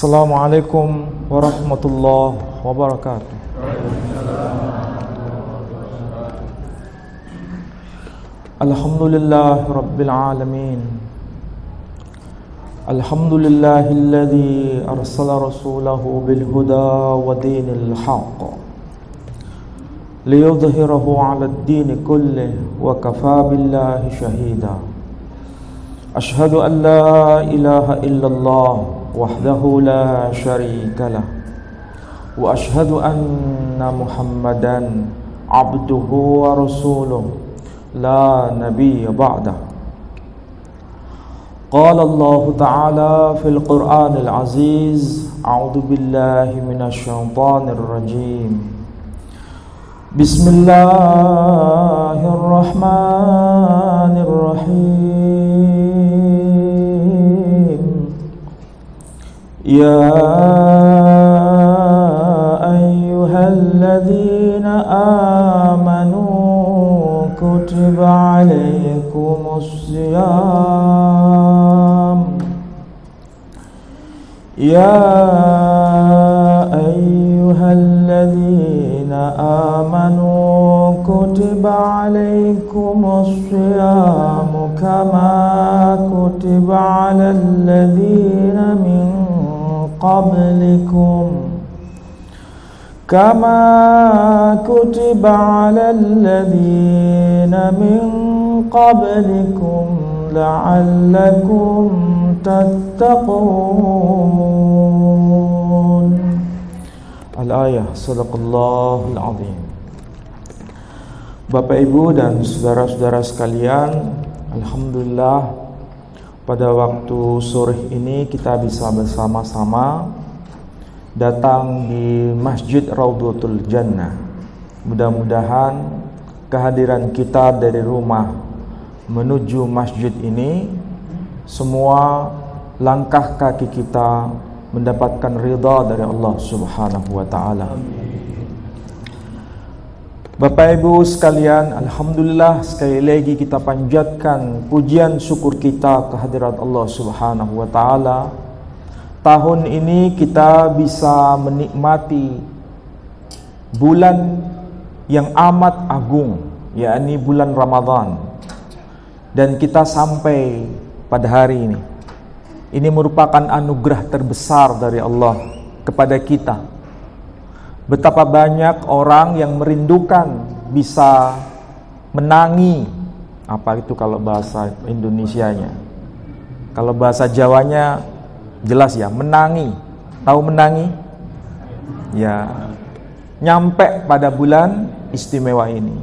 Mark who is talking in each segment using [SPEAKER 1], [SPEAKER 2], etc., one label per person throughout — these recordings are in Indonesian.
[SPEAKER 1] Assalamualaikum warahmatullahi wabarakatuh. Alhamdulillah Rabbil Alamin. Alhamdulillahilladzi arsala rasulahu bil huda wa dinil haqq liyudhhirahu 'alad dini kullih wa kafaa billahi shahida. Ashhadu an la ilaha illallah wahdahu la syarika lah wa ashhadu anna Muhammadan 'abduhu wa rasuluh la nabiyya ba'dah. Qala Allah Ta'ala fil Qur'anil Aziz, a'udzu billahi minasy syaithanir rajim. Bismillahirrahmanirrahim. Ya ayyuhalladzina amanu kutiba alaikumus siyam. Ya ayyuhalladzina amanu kutiba alaikumus siyam kama kutiba alal ladzina min qablikum kama kutiba alal ladzina min qablikum la'allakum tattaqun. Al-ayah, sadaqallahul azim. Bapak Ibu dan saudara-saudara sekalian, alhamdulillah pada waktu sore ini kita bisa bersama-sama datang di Masjid Raudhatul Jannah. Mudah-mudahan kehadiran kita dari rumah menuju masjid ini, semua langkah kaki kita mendapatkan ridha dari Allah Subhanahu wa taala. Bapak Ibu sekalian, alhamdulillah sekali lagi kita panjatkan pujian syukur kita kehadirat Allah Subhanahu wa taala. Tahun ini kita bisa menikmati bulan yang amat agung, yakni bulan Ramadan. Dan kita sampai pada hari ini. Ini merupakan anugerah terbesar dari Allah kepada kita. Betapa banyak orang yang merindukan bisa menangi. Apa itu kalau bahasa Indonesianya? Kalau bahasa Jawanya jelas ya, menangi. Tahu menangi? Ya, nyampe pada bulan istimewa ini.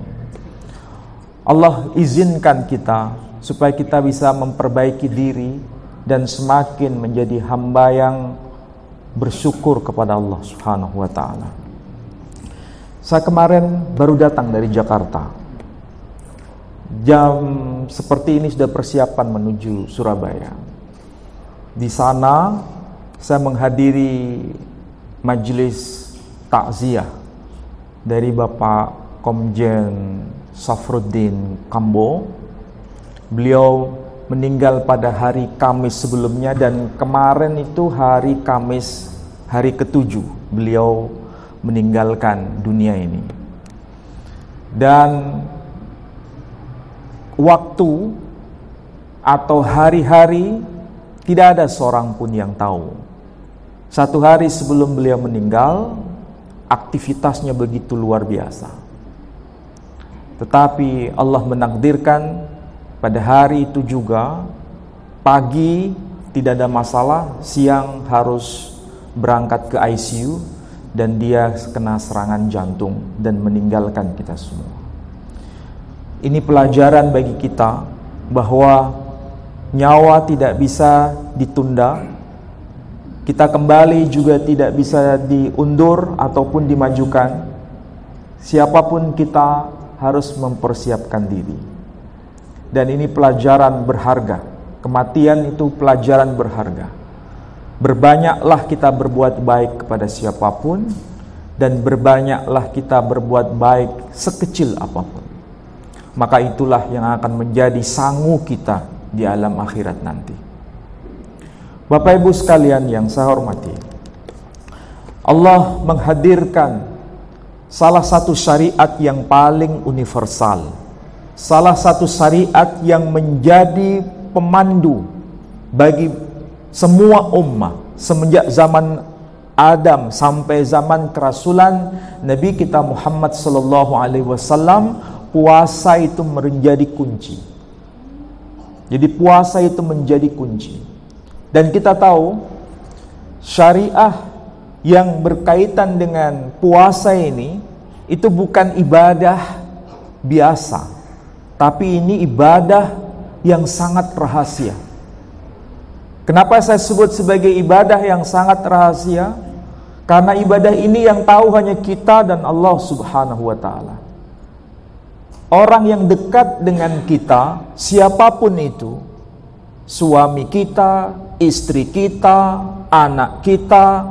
[SPEAKER 1] Allah izinkan kita supaya kita bisa memperbaiki diri dan semakin menjadi hamba yang bersyukur kepada Allah Subhanahu wa taala. Saya kemarin baru datang dari Jakarta. Jam seperti ini sudah persiapan menuju Surabaya. Di sana saya menghadiri majelis takziah dari Bapak Komjen Safruddin Kambo. Beliau meninggal pada hari Kamis sebelumnya, dan kemarin itu hari Kamis, hari ke-7 beliau meninggalkan dunia ini. Dan waktu atau hari-hari tidak ada seorang pun yang tahu. Satu hari sebelum beliau meninggal, aktivitasnya begitu luar biasa. Tetapi Allah menakdirkan pada hari itu juga, pagi tidak ada masalah, siang harus berangkat ke ICU dan dia kena serangan jantung dan meninggalkan kita semua. Ini pelajaran bagi kita bahwa nyawa tidak bisa ditunda, kita kembali juga tidak bisa diundur ataupun dimajukan. Siapapun kita harus mempersiapkan diri. Dan ini pelajaran berharga. Kematian itu pelajaran berharga. Berbanyaklah kita berbuat baik kepada siapapun, dan berbanyaklah kita berbuat baik sekecil apapun. Maka itulah yang akan menjadi sangu kita di alam akhirat nanti. Bapak Ibu sekalian yang saya hormati, Allah menghadirkan salah satu syariat yang paling universal, salah satu syariat yang menjadi pemandu bagi semua ummah semenjak zaman Adam sampai zaman kerasulan Nabi kita Muhammad sallallahu alaihi wasallam. Puasa itu menjadi kunci. Jadi puasa itu menjadi kunci. Dan kita tahu syariah yang berkaitan dengan puasa ini itu bukan ibadah biasa, tapi ini ibadah yang sangat rahasia. Kenapa saya sebut sebagai ibadah yang sangat rahasia? Karena ibadah ini yang tahu hanya kita dan Allah Subhanahu wa taala. Orang yang dekat dengan kita, siapapun itu, suami kita, istri kita, anak kita,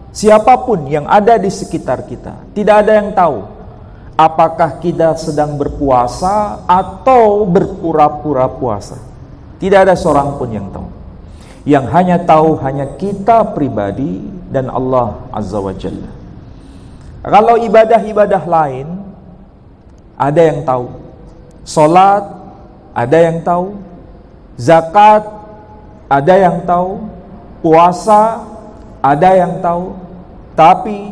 [SPEAKER 1] siapapun yang ada di sekitar kita, tidak ada yang tahu apakah kita sedang berpuasa atau berpura-pura puasa. Tidak ada seorang pun yang tahu. Yang hanya tahu hanya kita pribadi dan Allah Azza wa Jalla. Kalau ibadah-ibadah lain, ada yang tahu. Salat, ada yang tahu. Zakat, ada yang tahu. Puasa, ada yang tahu. Tapi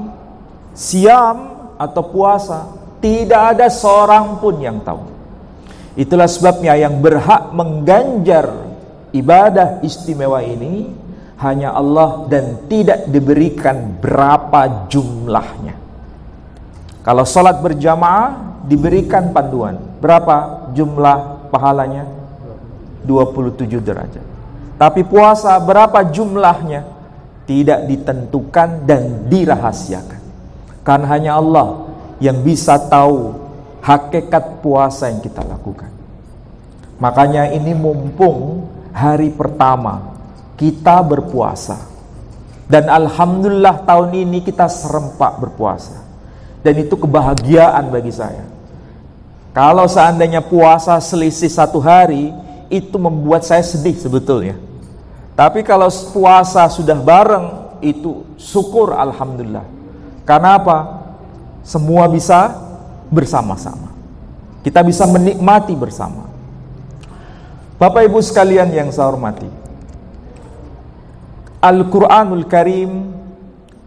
[SPEAKER 1] siam atau puasa, tidak ada seorang pun yang tahu. Itulah sebabnya yang berhak mengganjar ibadah istimewa ini hanya Allah dan tidak diberikan berapa jumlahnya. Kalau salat berjamaah diberikan panduan. Berapa jumlah pahalanya? 27 derajat. Tapi puasa berapa jumlahnya? Tidak ditentukan dan dirahasiakan. Karena hanya Allah yang bisa tahu hakikat puasa yang kita lakukan. Makanya ini mumpung hari pertama kita berpuasa. Dan alhamdulillah tahun ini kita serempak berpuasa. Dan itu kebahagiaan bagi saya. Kalau seandainya puasa selisih 1 hari, itu membuat saya sedih sebetulnya. Tapi kalau puasa sudah bareng, itu syukur alhamdulillah. Karena apa? Semua bisa bersama-sama. Kita bisa menikmati bersama. Bapak Ibu sekalian yang saya hormati, Al-Quranul Karim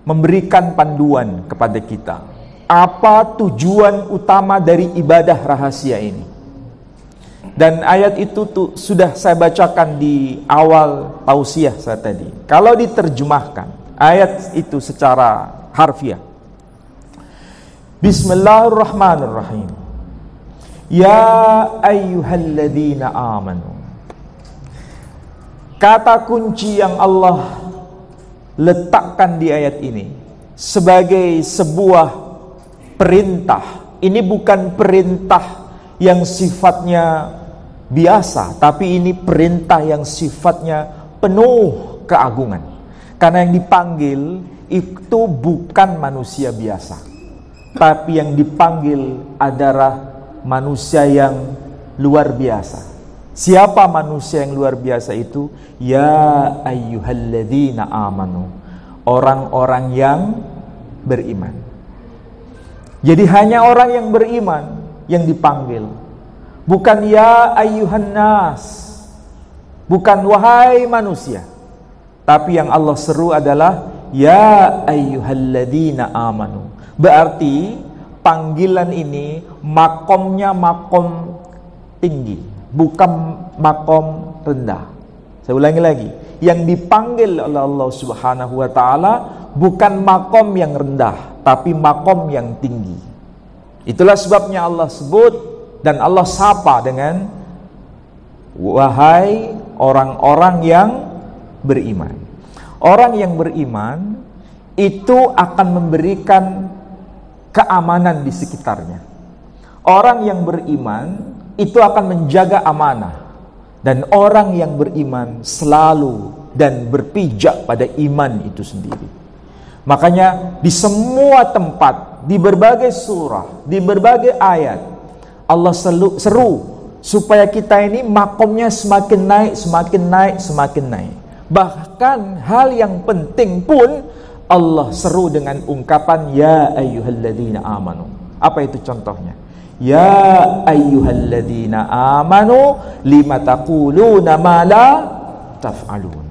[SPEAKER 1] memberikan panduan kepada kita. Apa tujuan utama dari ibadah rahasia ini? Dan ayat itu sudah saya bacakan di awal tausiah saya tadi. Kalau diterjemahkan ayat itu secara harfiah, Bismillahirrahmanirrahim. Ya ayyuhalladzina amanu. Kata kunci yang Allah letakkan di ayat ini sebagai sebuah perintah. Ini bukan perintah yang sifatnya biasa, tapi ini perintah yang sifatnya penuh keagungan. Karena yang dipanggil itu bukan manusia biasa, tapi yang dipanggil adalah manusia yang luar biasa. Siapa manusia yang luar biasa itu? Ya ayyuhalladzina amanu. Orang-orang yang beriman. Jadi hanya orang yang beriman yang dipanggil. Bukan ya ayyuhan nas. Bukan wahai manusia. Tapi yang Allah seru adalah ya ayyuhalladzina amanu. Berarti panggilan ini makomnya makom tinggi, bukan makom rendah. Saya ulangi lagi, yang dipanggil oleh Allah Subhanahu wa taala bukan makom yang rendah, tapi makom yang tinggi. Itulah sebabnya Allah sebut dan Allah sapa dengan wahai orang-orang yang beriman. Orang yang beriman itu akan memberikan keamanan di sekitarnya. Orang yang beriman itu akan menjaga amanah. Dan orang yang beriman selalu dan berpijak pada iman itu sendiri. Makanya di semua tempat, di berbagai surah, di berbagai ayat, Allah seru supaya kita ini makomnya semakin naik, semakin naik, semakin naik. Bahkan hal yang penting pun Allah seru dengan ungkapan ya ayyuhalladzina amanu. Apa itu contohnya? Ya ayyuhalladzina amanu lima taquluna ma la taf'alun.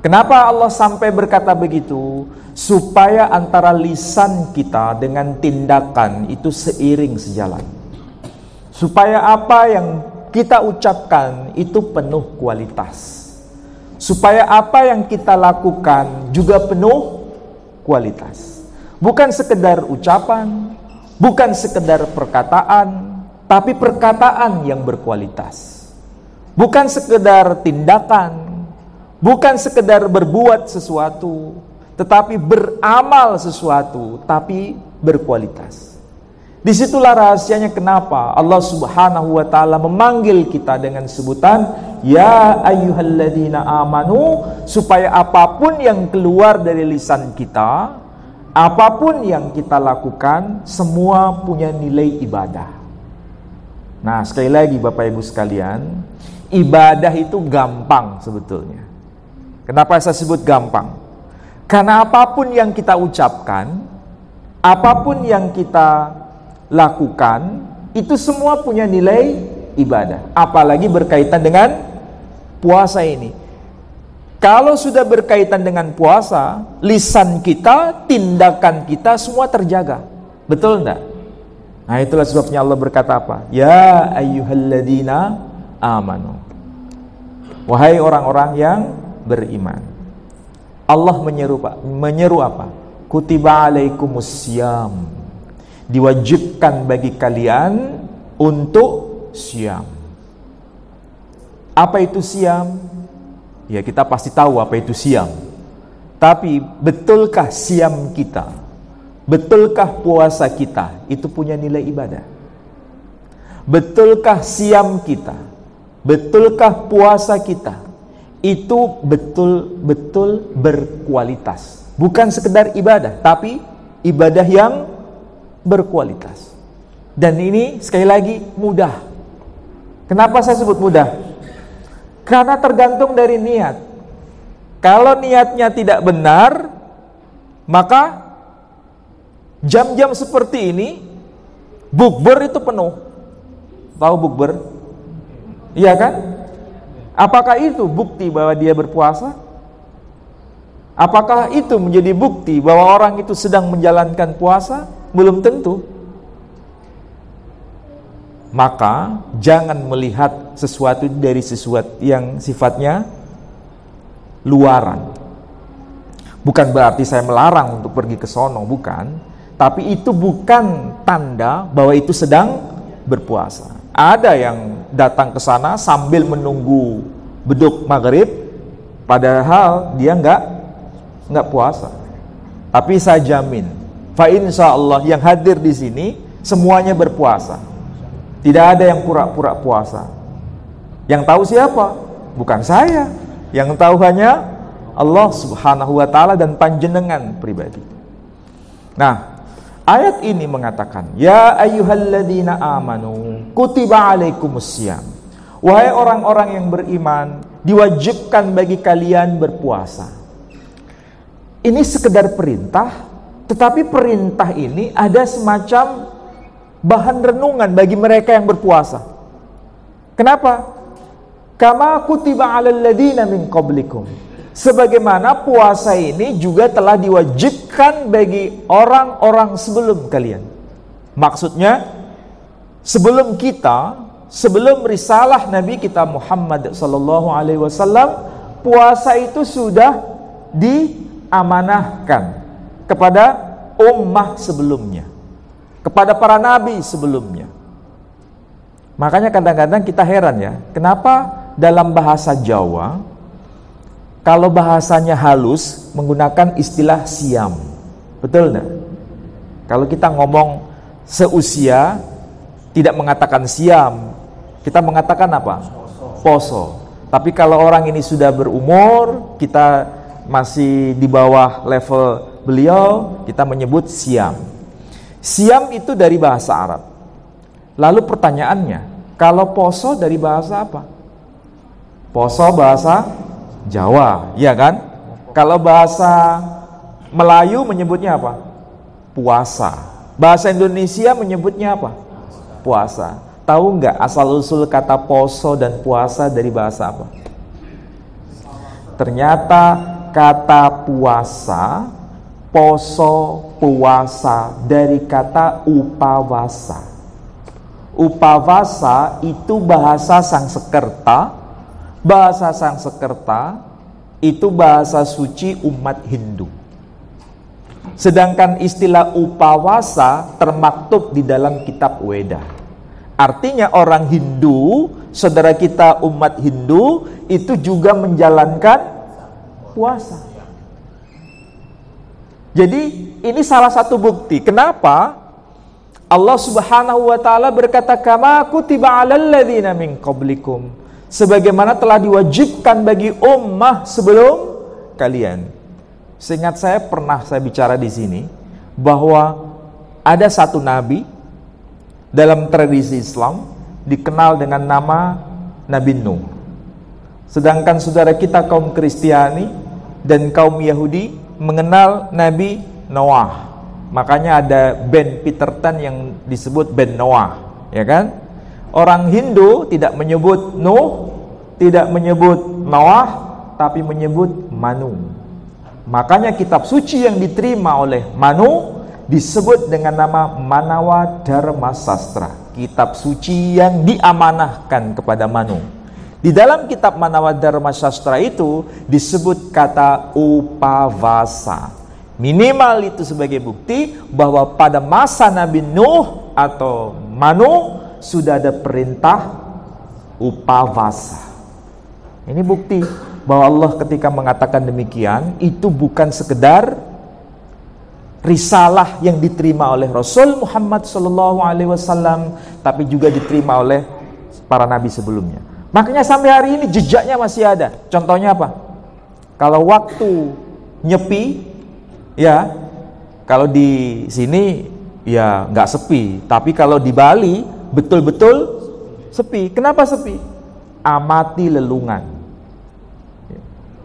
[SPEAKER 1] Kenapa Allah sampai berkata begitu? Supaya antara lisan kita dengan tindakan itu seiring sejalan. Supaya apa yang kita ucapkan itu penuh kualitas. Supaya apa yang kita lakukan juga penuh kualitas. Bukan sekedar ucapan, bukan sekedar perkataan, tapi perkataan yang berkualitas. Bukan sekedar tindakan, bukan sekedar berbuat sesuatu, tetapi beramal sesuatu, tapi berkualitas. Disitulah rahasianya kenapa Allah Subhanahu wa ta'ala memanggil kita dengan sebutan ya ayyuhalladzina amanu, supaya apapun yang keluar dari lisan kita, apapun yang kita lakukan, semua punya nilai ibadah. Nah, sekali lagi Bapak Ibu sekalian, ibadah itu gampang sebetulnya. Kenapa saya sebut gampang? Karena apapun yang kita ucapkan, apapun yang kita lakukan, itu semua punya nilai ibadah. Apalagi berkaitan dengan puasa ini. Kalau sudah berkaitan dengan puasa, lisan kita, tindakan kita semua terjaga. Betul enggak? Nah, itulah sebabnya Allah berkata apa? Ya ayyuhalladzina amanu. Wahai orang-orang yang beriman. Allah menyeru apa? Kutiba alaikumussyam. Diwajibkan bagi kalian untuk siam. Apa itu siam? Ya, kita pasti tahu apa itu siam. Tapi betulkah siam kita, betulkah puasa kita itu punya nilai ibadah? Betulkah siam kita, betulkah puasa kita itu betul-betul berkualitas? Bukan sekedar ibadah, tapi ibadah yang berkualitas. Dan ini sekali lagi mudah. Kenapa saya sebut mudah? Karena tergantung dari niat. Kalau niatnya tidak benar, maka jam-jam seperti ini bukber itu penuh. Tahu bukber? Iya kan? Apakah itu bukti bahwa dia berpuasa? Apakah itu menjadi bukti bahwa orang itu sedang menjalankan puasa? Belum tentu. Maka jangan melihat sesuatu dari sesuatu yang sifatnya luaran. Bukan berarti saya melarang untuk pergi ke sono, bukan. Tapi itu bukan tanda bahwa itu sedang berpuasa. Ada yang datang ke sana sambil menunggu beduk maghrib, padahal dia nggak puasa. Tapi saya jamin, fa insyaallah yang hadir di sini semuanya berpuasa. Tidak ada yang pura-pura puasa. Yang tahu siapa? Bukan saya. Yang tahu hanya Allah Subhanahu wa ta'ala dan panjenengan pribadi. Nah, ayat ini mengatakan, ya ayyuhalladzina amanu kutiba alaikumussyam. Wahai orang-orang yang beriman, diwajibkan bagi kalian berpuasa. Ini sekedar perintah, tetapi perintah ini ada semacam bahan renungan bagi mereka yang berpuasa. Kenapa? Kama kutiba alal ladzina min qablikum. Sebagaimana puasa ini juga telah diwajibkan bagi orang-orang sebelum kalian. Maksudnya, sebelum kita, sebelum risalah Nabi kita Muhammad sallallahu alaihi wasallam, puasa itu sudah diamanahkan kepada ummah sebelumnya, kepada para nabi sebelumnya. Makanya kadang-kadang kita heran ya, kenapa dalam bahasa Jawa kalau bahasanya halus menggunakan istilah siam. Betul enggak? Kalau kita ngomong seusia tidak mengatakan siam, kita mengatakan apa? Poso. Tapi kalau orang ini sudah berumur, kita masih di bawah level beliau, kita menyebut siam. Siam itu dari bahasa Arab. Lalu pertanyaannya, kalau poso dari bahasa apa? Poso bahasa Jawa, iya kan? Kalau bahasa Melayu menyebutnya apa? Puasa. Bahasa Indonesia menyebutnya apa? Puasa. Tahu nggak asal-usul kata poso dan puasa dari bahasa apa? Ternyata kata puasa, poso, puasa dari kata upawasa. Upawasa itu bahasa Sangsekerta. Bahasa Sangsekerta itu bahasa suci umat Hindu. Sedangkan istilah upawasa termaktub di dalam kitab Weda. Artinya orang Hindu, saudara kita umat Hindu, itu juga menjalankan puasa. Jadi ini salah satu bukti. Kenapa Allah Subhanahu wa taala berkata, "Kama kutiba 'alal ladzina min qablikum." Sebagaimana telah diwajibkan bagi ummah sebelum kalian. Seingat saya pernah saya bicara di sini bahwa ada satu nabi dalam tradisi Islam dikenal dengan nama Nabi Nuh. Sedangkan saudara kita kaum Kristiani dan kaum Yahudi mengenal Nabi Noah. Makanya ada band Peter Pan yang disebut band Noah, ya kan? Orang Hindu tidak menyebut Nuh, tidak menyebut Noah, tapi menyebut Manu. Makanya kitab suci yang diterima oleh Manu disebut dengan nama Manawa Dharma Sastra. Kitab suci yang diamanahkan kepada Manu. Di dalam kitab Manawa Dharma Sastra itu disebut kata upawasa. Minimal itu sebagai bukti bahwa pada masa Nabi Nuh atau Manu sudah ada perintah upawasa. Ini bukti bahwa Allah ketika mengatakan demikian, itu bukan sekedar risalah yang diterima oleh Rasul Muhammad SAW, tapi juga diterima oleh para nabi sebelumnya. Makanya sampai hari ini jejaknya masih ada. Contohnya apa? Kalau waktu nyepi, ya, kalau di sini ya nggak sepi, tapi kalau di Bali betul-betul sepi. Kenapa sepi? Amati lelungan,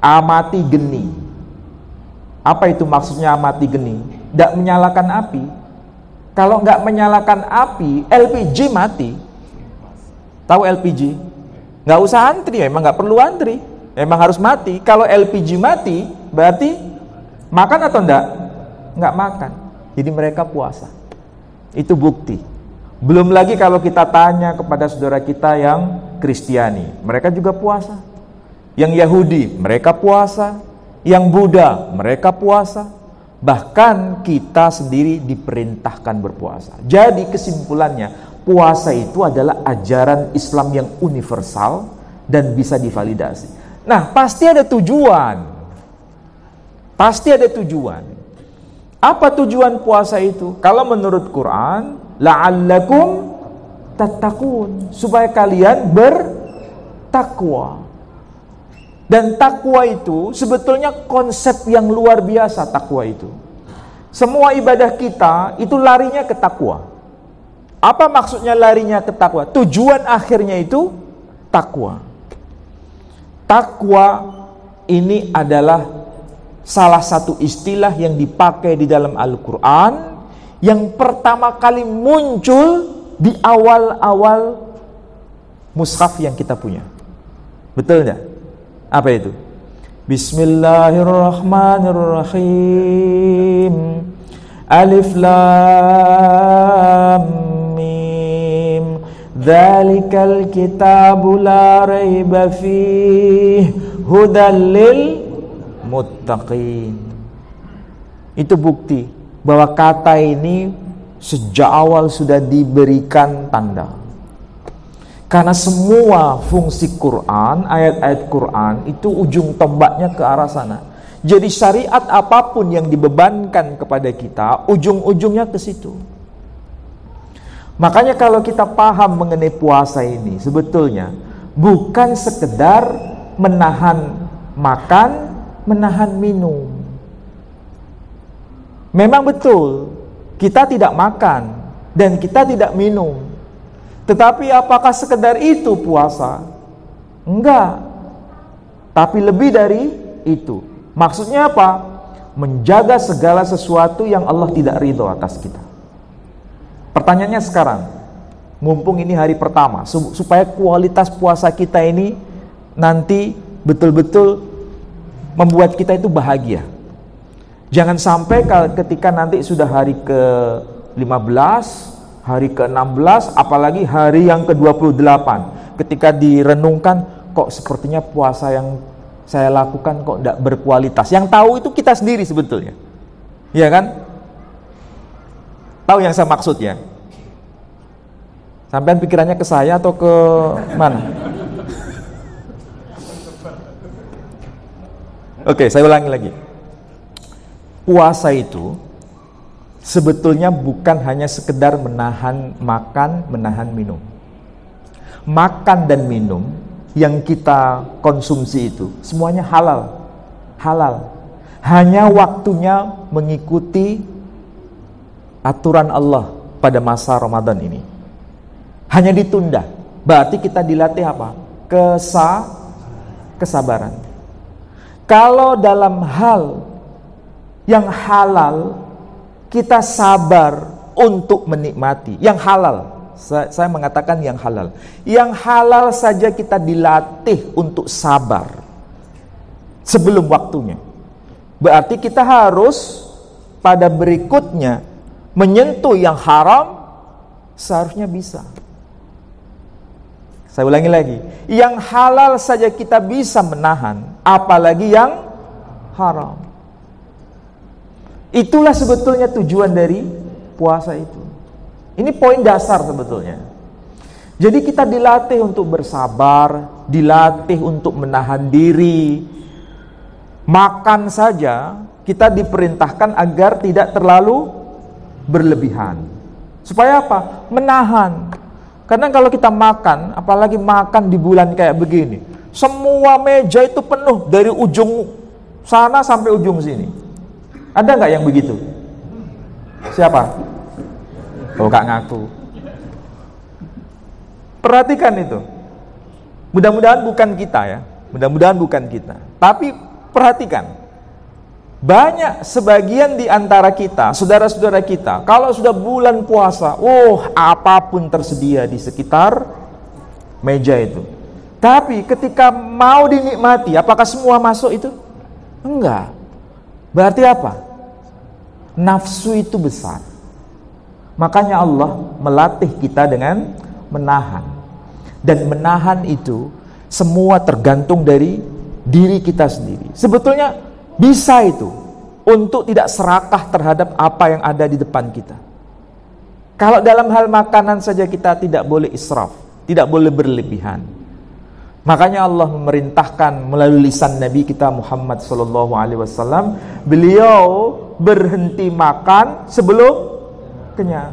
[SPEAKER 1] amati geni. Apa itu maksudnya amati geni? Tidak menyalakan api. Kalau nggak menyalakan api, LPG mati. Tahu LPG? Nggak usah antri, memang nggak perlu antri, memang harus mati. Kalau LPG mati, berarti makan atau enggak? Nggak makan. Jadi mereka puasa. Itu bukti. Belum lagi kalau kita tanya kepada saudara kita yang Kristiani, mereka juga puasa. Yang Yahudi, mereka puasa. Yang Buddha, mereka puasa. Bahkan kita sendiri diperintahkan berpuasa. Jadi kesimpulannya, puasa itu adalah ajaran Islam yang universal dan bisa divalidasi. Nah, pasti ada tujuan. Pasti ada tujuan. Apa tujuan puasa itu? Kalau menurut Quran, la'allakum tattaqun, supaya kalian bertakwa. Dan takwa itu sebetulnya konsep yang luar biasa. Takwa itu, semua ibadah kita itu larinya ke takwa. Apa maksudnya larinya ke takwa? Tujuan akhirnya itu takwa. Takwa ini adalah salah satu istilah yang dipakai di dalam Al-Quran, yang pertama kali muncul di awal-awal mushaf yang kita punya. Betul enggak? Apa itu? Bismillahirrahmanirrahim. Alif Lam Mim. Dzalikal kitabu la raiba fihi hudal lil muttaqin. Itu bukti bahwa kata ini sejak awal sudah diberikan tanda. Karena semua fungsi Quran, ayat-ayat Quran itu ujung tombaknya ke arah sana. Jadi syariat apapun yang dibebankan kepada kita, ujung-ujungnya ke situ. Makanya kalau kita paham mengenai puasa ini, sebetulnya bukan sekedar menahan makan, menahan minum. Memang betul, kita tidak makan dan kita tidak minum. Tetapi apakah sekedar itu puasa? Enggak. Tapi lebih dari itu. Maksudnya apa? menjaga segala sesuatu yang Allah tidak ridho atas kita. Pertanyaannya sekarang, mumpung ini hari pertama, supaya kualitas puasa kita ini nanti betul-betul membuat kita itu bahagia. Jangan sampai ketika nanti sudah hari ke-15, hari ke-16, apalagi hari yang ke-28, ketika direnungkan, kok sepertinya puasa yang saya lakukan kok tidak berkualitas. Yang tahu itu kita sendiri sebetulnya, iya kan? Tahu yang saya maksud ya? Sampean pikirannya ke saya atau ke mana? Oke, saya ulangi lagi. Puasa itu sebetulnya bukan hanya sekedar menahan makan, menahan minum. Makan dan minum yang kita konsumsi itu semuanya halal. Halal. Hanya waktunya mengikuti aturan Allah pada masa Ramadan ini. Hanya ditunda. Berarti kita dilatih apa? Kesabaran. Kalau dalam hal yang halal, kita sabar untuk menikmati. Yang halal, saya mengatakan yang halal. Yang halal saja kita dilatih untuk sabar sebelum waktunya. Berarti kita harus pada berikutnya menyentuh yang haram, seharusnya bisa. Saya ulangi lagi, yang halal saja kita bisa menahan, apalagi yang haram. Itulah sebetulnya tujuan dari puasa itu. Ini poin dasar sebetulnya. Jadi kita dilatih untuk bersabar, dilatih untuk menahan diri. Makan saja kita diperintahkan agar tidak terlalu berlebihan. Supaya apa? Menahan. Karena kalau kita makan, apalagi makan di bulan kayak begini, semua meja itu penuh dari ujung sana sampai ujung sini. Ada nggak yang begitu? Siapa? Oh, Kak ngaku. Perhatikan itu. Mudah-mudahan bukan kita ya. Mudah-mudahan bukan kita. Tapi perhatikan. Banyak sebagian di antara kita, saudara-saudara kita, kalau sudah bulan puasa, apapun tersedia di sekitar meja itu. Tapi ketika mau dinikmati, apakah semua masuk itu? Enggak. Berarti apa? Nafsu itu besar. Makanya Allah melatih kita dengan menahan. Dan menahan itu semua tergantung dari diri kita sendiri. Sebetulnya bisa itu untuk tidak serakah terhadap apa yang ada di depan kita. Kalau dalam hal makanan saja kita tidak boleh israf, tidak boleh berlebihan. Makanya Allah memerintahkan melalui lisan Nabi kita Muhammad SAW, beliau berhenti makan sebelum kenyang.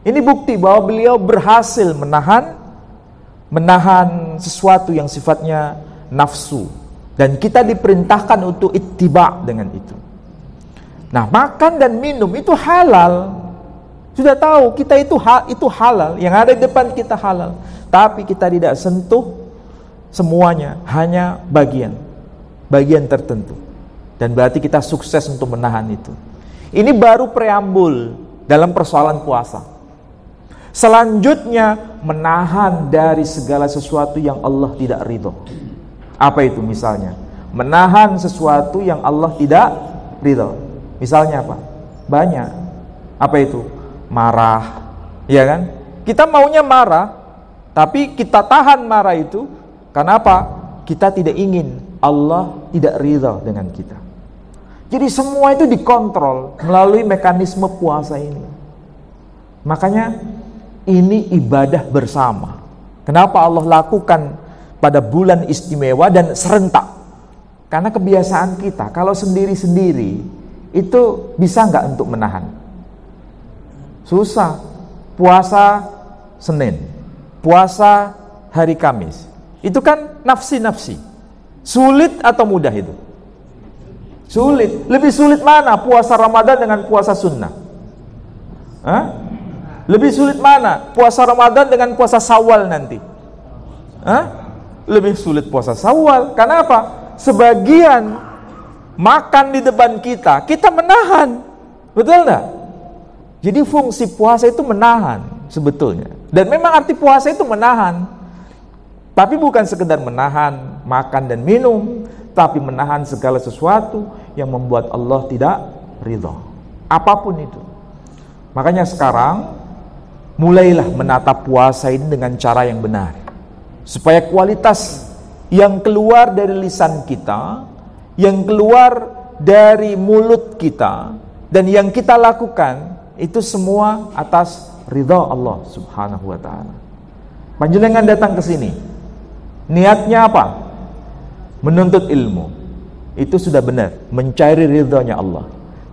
[SPEAKER 1] Ini bukti bahwa beliau berhasil menahan sesuatu yang sifatnya nafsu. Dan kita diperintahkan untuk ittiba dengan itu. Nah, makan dan minum itu halal. Sudah tahu kita itu halal, yang ada di depan kita halal. Tapi kita tidak sentuh semuanya, hanya bagian tertentu. Dan berarti kita sukses untuk menahan itu. Ini baru preambul dalam persoalan puasa. Selanjutnya, menahan dari segala sesuatu yang Allah tidak ridho. Apa itu misalnya? Menahan sesuatu yang Allah tidak ridho. Misalnya apa? Banyak. Apa itu? Marah. Ya kan? Kita maunya marah, tapi kita tahan marah itu. Karena apa? Kita tidak ingin Allah tidak ridho dengan kita. Jadi semua itu dikontrol melalui mekanisme puasa ini. Makanya ini ibadah bersama. Kenapa Allah lakukan pada bulan istimewa dan serentak? Karena kebiasaan kita kalau sendiri-sendiri itu bisa nggak untuk menahan? Susah. Puasa Senin, puasa hari Kamis, itu kan nafsi-nafsi. Sulit atau mudah itu? Sulit. Lebih sulit mana? Puasa Ramadan dengan puasa sunnah? Hah? Lebih sulit mana? Puasa Ramadan dengan puasa Syawal nanti? Hah? Lebih sulit puasa Syawal. Karena apa? Sebagian makan di depan kita, kita menahan. Betul enggak? Jadi fungsi puasa itu menahan sebetulnya. Dan memang arti puasa itu menahan. Tapi bukan sekedar menahan makan dan minum, tapi menahan segala sesuatu yang membuat Allah tidak ridha. Apapun itu. Makanya sekarang mulailah menata puasa ini dengan cara yang benar. Supaya kualitas yang keluar dari lisan kita, yang keluar dari mulut kita, dan yang kita lakukan itu semua atas ridha Allah Subhanahu wa taala. Panjenengan datang ke sini, niatnya apa? Menuntut ilmu. Itu sudah benar, mencari ridhonya Allah.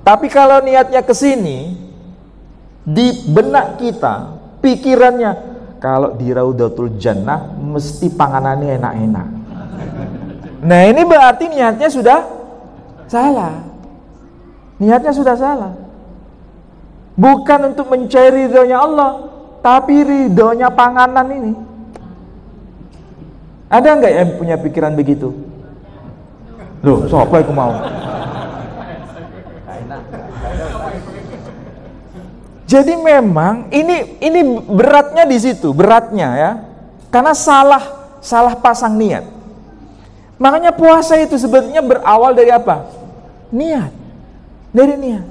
[SPEAKER 1] Tapi kalau niatnya ke sini, di benak kita, pikirannya, kalau di Raudatul Jannah mesti panganannya enak-enak. Nah, ini berarti niatnya sudah salah. Niatnya sudah salah. Bukan untuk mencari ridhonya Allah, tapi ridhonya panganan ini. Ada nggak yang punya pikiran begitu? Loh, siapa yang mau? Jadi memang ini beratnya di situ, beratnya ya. Karena salah pasang niat. Makanya puasa itu sebetulnya berawal dari apa? Niat. Dari niat.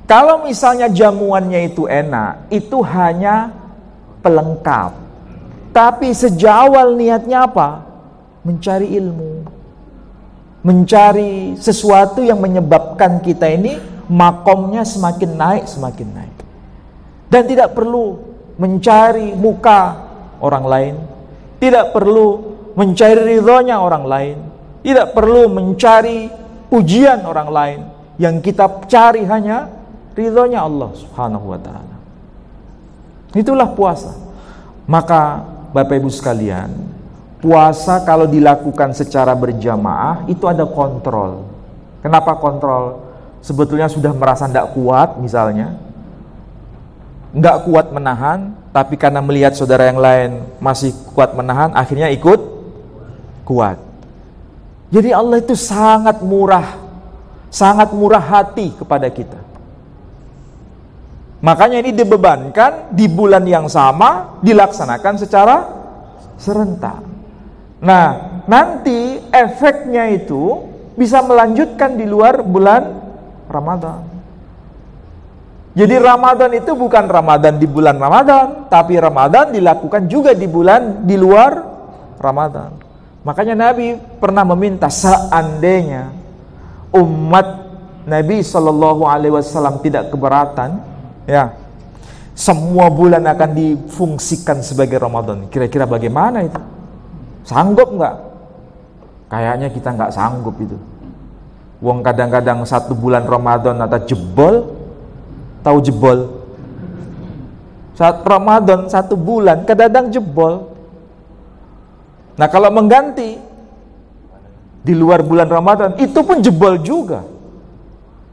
[SPEAKER 1] Kalau misalnya jamuannya itu enak, itu hanya pelengkap. Tapi sejak awal niatnya apa? Mencari ilmu. Mencari sesuatu yang menyebabkan kita ini makomnya semakin naik. Dan tidak perlu mencari muka orang lain. Tidak perlu mencari ridhonya orang lain. Tidak perlu mencari pujian orang lain. Yang kita cari hanya ridhonya Allah Subhanahu wa ta'ala. Itulah puasa. Maka Bapak Ibu sekalian, puasa kalau dilakukan secara berjamaah itu ada kontrol. Kenapa kontrol? Sebetulnya sudah merasa tidak kuat misalnya, nggak kuat menahan, tapi karena melihat saudara yang lain masih kuat menahan, akhirnya ikut kuat. Jadi Allah itu sangat murah hati kepada kita. Makanya ini dibebankan di bulan yang sama, dilaksanakan secara serentak. Nah, nanti efeknya itu bisa melanjutkan di luar bulan Ramadan. Jadi Ramadan itu bukan Ramadan di bulan Ramadan, tapi Ramadan dilakukan juga di luar Ramadan. Makanya Nabi pernah meminta, seandainya umat Nabi SAW tidak keberatan, ya, semua bulan akan difungsikan sebagai Ramadan. Kira-kira bagaimana itu? Sanggup nggak? Kayaknya kita nggak sanggup itu. Wong kadang-kadang satu bulan Ramadan atau jebol. Tahu jebol? Saat Ramadan satu bulan kadang-kadang jebol. Nah, kalau mengganti di luar bulan Ramadan, itu pun jebol juga.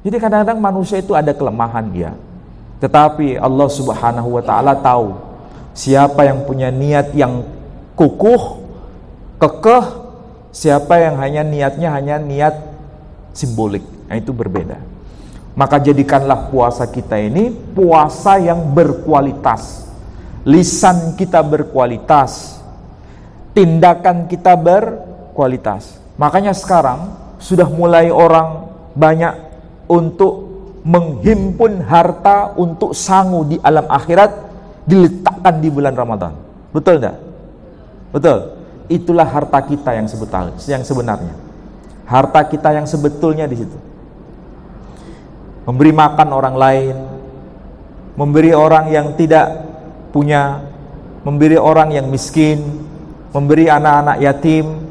[SPEAKER 1] Jadi kadang-kadang manusia itu ada kelemahan dia. Tetapi Allah Subhanahu wa ta'ala tahu siapa yang punya niat yang kukuh, kekeh, siapa yang niatnya hanya niat simbolik. Nah, itu berbeda. Maka jadikanlah puasa kita ini puasa yang berkualitas. Lisan kita berkualitas, tindakan kita berkualitas. Makanya sekarang sudah mulai orang banyak untuk menghimpun harta untuk sangu di alam akhirat, diletakkan di bulan Ramadan. Betul enggak? Betul. Itulah harta kita yang sebenarnya. Harta kita yang sebetulnya di situ. Memberi makan orang lain, memberi orang yang tidak punya, memberi orang yang miskin, memberi anak-anak yatim.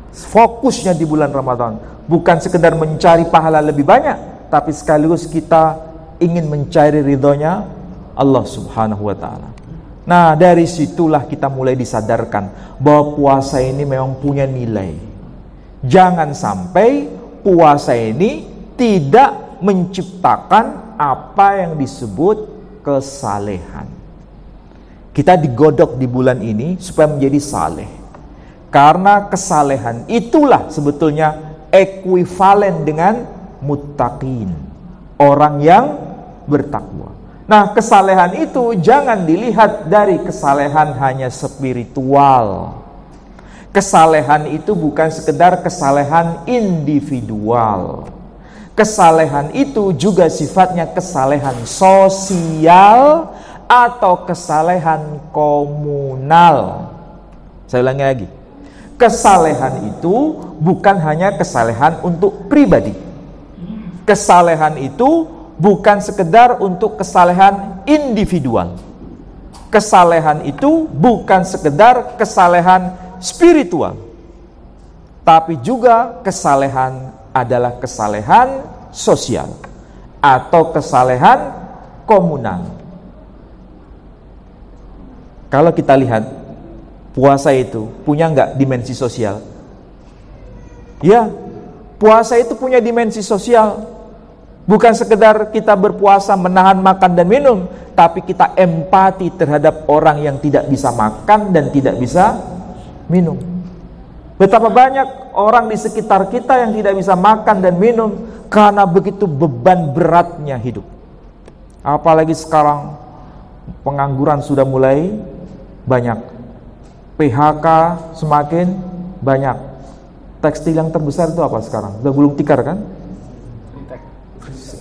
[SPEAKER 1] Fokusnya di bulan Ramadan bukan sekedar mencari pahala lebih banyak, tapi sekaligus kita ingin mencari ridhonya Allah Subhanahu wa ta'ala. Nah, dari situlah kita mulai disadarkan bahwa puasa ini memang punya nilai. Jangan sampai puasa ini tidak menciptakan apa yang disebut kesalehan. Kita digodok di bulan ini supaya menjadi saleh. Karena kesalehan itulah sebetulnya ekuivalen dengan muttaqin, orang yang bertakwa. Nah, kesalehan itu jangan dilihat dari kesalehan hanya spiritual. Kesalehan itu bukan sekedar kesalehan individual. Kesalehan itu juga sifatnya kesalehan sosial atau kesalehan komunal. Saya ulangi lagi. Kesalehan itu bukan hanya kesalehan untuk pribadi. Kesalehan itu bukan sekedar untuk kesalehan individual. Kesalehan itu bukan sekedar kesalehan spiritual, tapi juga kesalehan adalah kesalehan sosial atau kesalehan komunal. Kalau kita lihat, puasa itu punya nggak dimensi sosial? Ya, puasa itu punya dimensi sosial. Bukan sekedar kita berpuasa menahan makan dan minum, tapi kita empati terhadap orang yang tidak bisa makan dan tidak bisa minum. Betapa banyak orang di sekitar kita yang tidak bisa makan dan minum karena begitu beban beratnya hidup. Apalagi sekarang pengangguran sudah mulai banyak, PHK semakin banyak. Tekstil yang terbesar itu apa sekarang? Udah gulung tikar kan?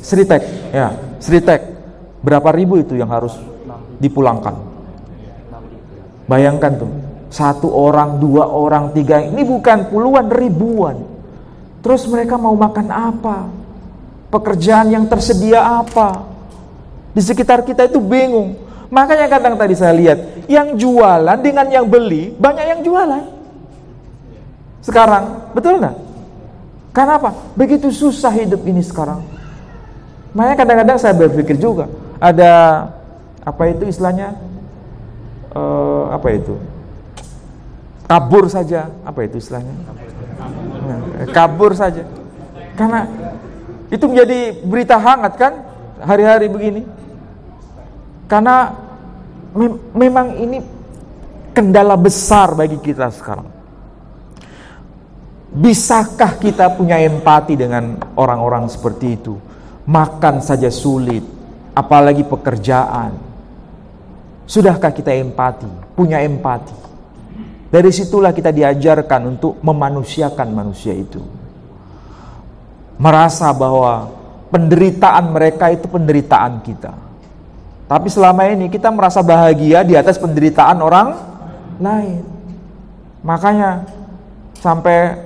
[SPEAKER 1] Sritek, ya, Sritek. Berapa ribu itu yang harus dipulangkan? Bayangkan tuh, 1 orang, 2 orang, 3, ini bukan puluhan, ribuan. Terus mereka mau makan apa? Pekerjaan yang tersedia apa? Di sekitar kita itu bingung. Makanya kadang tadi saya lihat, yang jualan dengan yang beli, banyak yang jualan. Sekarang, betul nggak? Karena apa? Begitu susah hidup ini sekarang. Makanya kadang-kadang saya berpikir juga, ada apa itu istilahnya? Apa itu? Kabur saja, apa itu istilahnya? Kabur saja. Karena itu menjadi berita hangat kan hari-hari begini. Karena memang ini kendala besar bagi kita sekarang. Bisakah kita punya empati dengan orang-orang seperti itu? Makan saja sulit, apalagi pekerjaan. Sudahkah kita empati, punya empati? Dari situlah kita diajarkan untuk memanusiakan manusia itu. Merasa bahwa penderitaan mereka itu penderitaan kita. Tapi selama ini kita merasa bahagia di atas penderitaan orang lain. Makanya sampai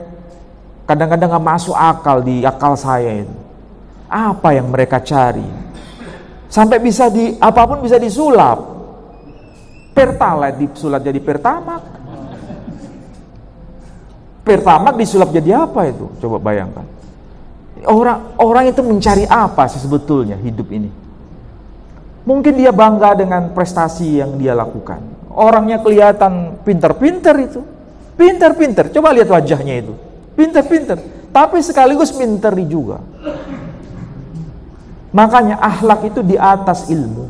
[SPEAKER 1] kadang-kadang gak masuk akal di akal saya itu. Apa yang mereka cari? Sampai bisa apapun bisa disulap. Pertalite disulap jadi Pertamak. Pertamak disulap jadi apa itu? Coba bayangkan. Orang itu mencari apa sih sebetulnya hidup ini? Mungkin dia bangga dengan prestasi yang dia lakukan. Orangnya kelihatan pinter-pinter itu. Pinter-pinter, coba lihat wajahnya itu. Pinter-pinter, tapi sekaligus minteri juga. Makanya akhlak itu di atas ilmu.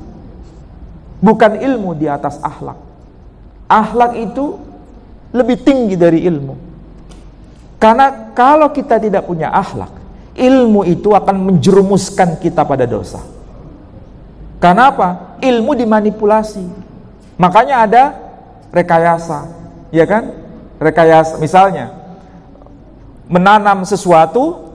[SPEAKER 1] Bukan ilmu di atas akhlak. Akhlak itu lebih tinggi dari ilmu. Karena kalau kita tidak punya akhlak, ilmu itu akan menjerumuskan kita pada dosa. Karena apa? Ilmu dimanipulasi. Makanya ada rekayasa, ya kan? Rekayasa, misalnya menanam sesuatu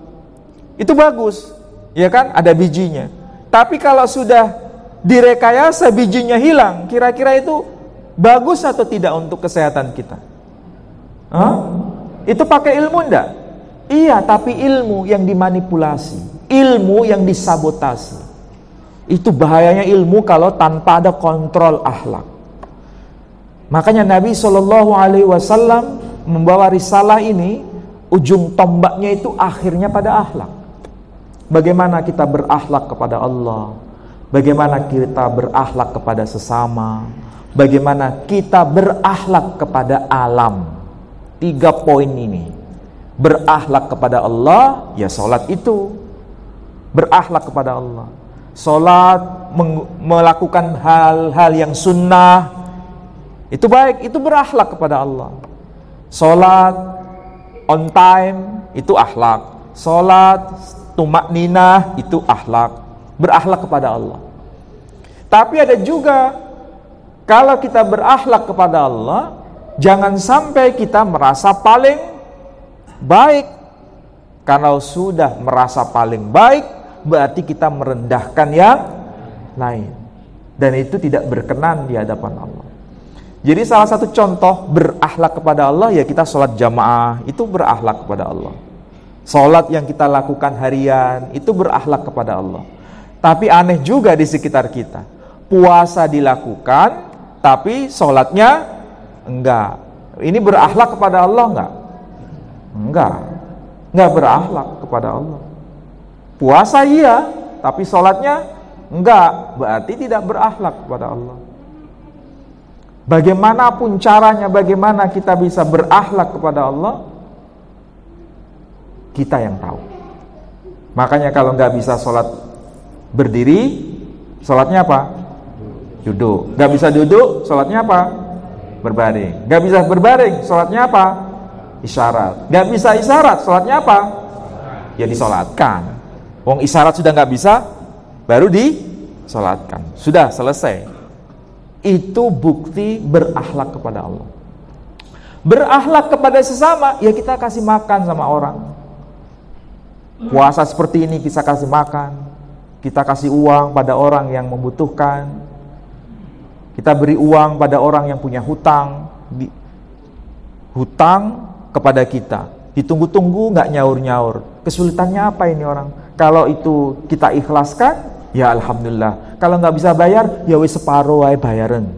[SPEAKER 1] itu bagus, ya kan? Ada bijinya. Tapi kalau sudah direkayasa bijinya hilang, kira-kira itu bagus atau tidak untuk kesehatan kita? Itu pakai ilmu enggak? Iya, tapi ilmu yang dimanipulasi, ilmu yang disabotase. Itu bahayanya ilmu kalau tanpa ada kontrol akhlak. Makanya Nabi SAW membawa risalah ini, ujung tombaknya itu akhirnya pada akhlak. Bagaimana kita berakhlak kepada Allah, bagaimana kita berakhlak kepada sesama, bagaimana kita berakhlak kepada alam. 3 poin ini. Berakhlak kepada Allah, ya sholat itu. Berakhlak kepada Allah. Sholat, melakukan hal-hal yang sunnah, itu baik, itu berakhlak kepada Allah. Sholat on time itu akhlak. Sholat tumak ninah itu akhlak. Berakhlak kepada Allah. Tapi ada juga, kalau kita berakhlak kepada Allah, jangan sampai kita merasa paling baik. Kalau sudah merasa paling baik, berarti kita merendahkan yang lain. Dan itu tidak berkenan di hadapan Allah. Jadi salah satu contoh berakhlak kepada Allah, ya kita sholat jamaah, itu berakhlak kepada Allah. Sholat yang kita lakukan harian, itu berakhlak kepada Allah. Tapi aneh juga di sekitar kita. Puasa dilakukan, tapi sholatnya enggak. Ini berakhlak kepada Allah enggak? Enggak berakhlak kepada Allah. Puasa iya, tapi sholatnya enggak. Berarti tidak berakhlak kepada Allah. Bagaimanapun caranya, bagaimana kita bisa berakhlak kepada Allah, kita yang tahu. Makanya kalau nggak bisa sholat berdiri, sholatnya apa? Duduk. Nggak bisa duduk, sholatnya apa? Berbaring. Nggak bisa berbaring, sholatnya apa? Isyarat. Nggak bisa isyarat, sholatnya apa? Ya disolatkan. Wong isyarat sudah nggak bisa, baru disolatkan. Sudah selesai. Itu bukti berakhlak kepada Allah. Berakhlak kepada sesama, ya kita kasih makan sama orang. Puasa seperti ini kita kasih makan, kita kasih uang pada orang yang membutuhkan, kita beri uang pada orang yang punya hutang, hutang kepada kita, ditunggu-tunggu nggak nyaur-nyaur. Kesulitannya apa ini orang? Kalau itu kita ikhlaskan, ya alhamdulillah. Kalau nggak bisa bayar, ya wis separuh aja bayaran.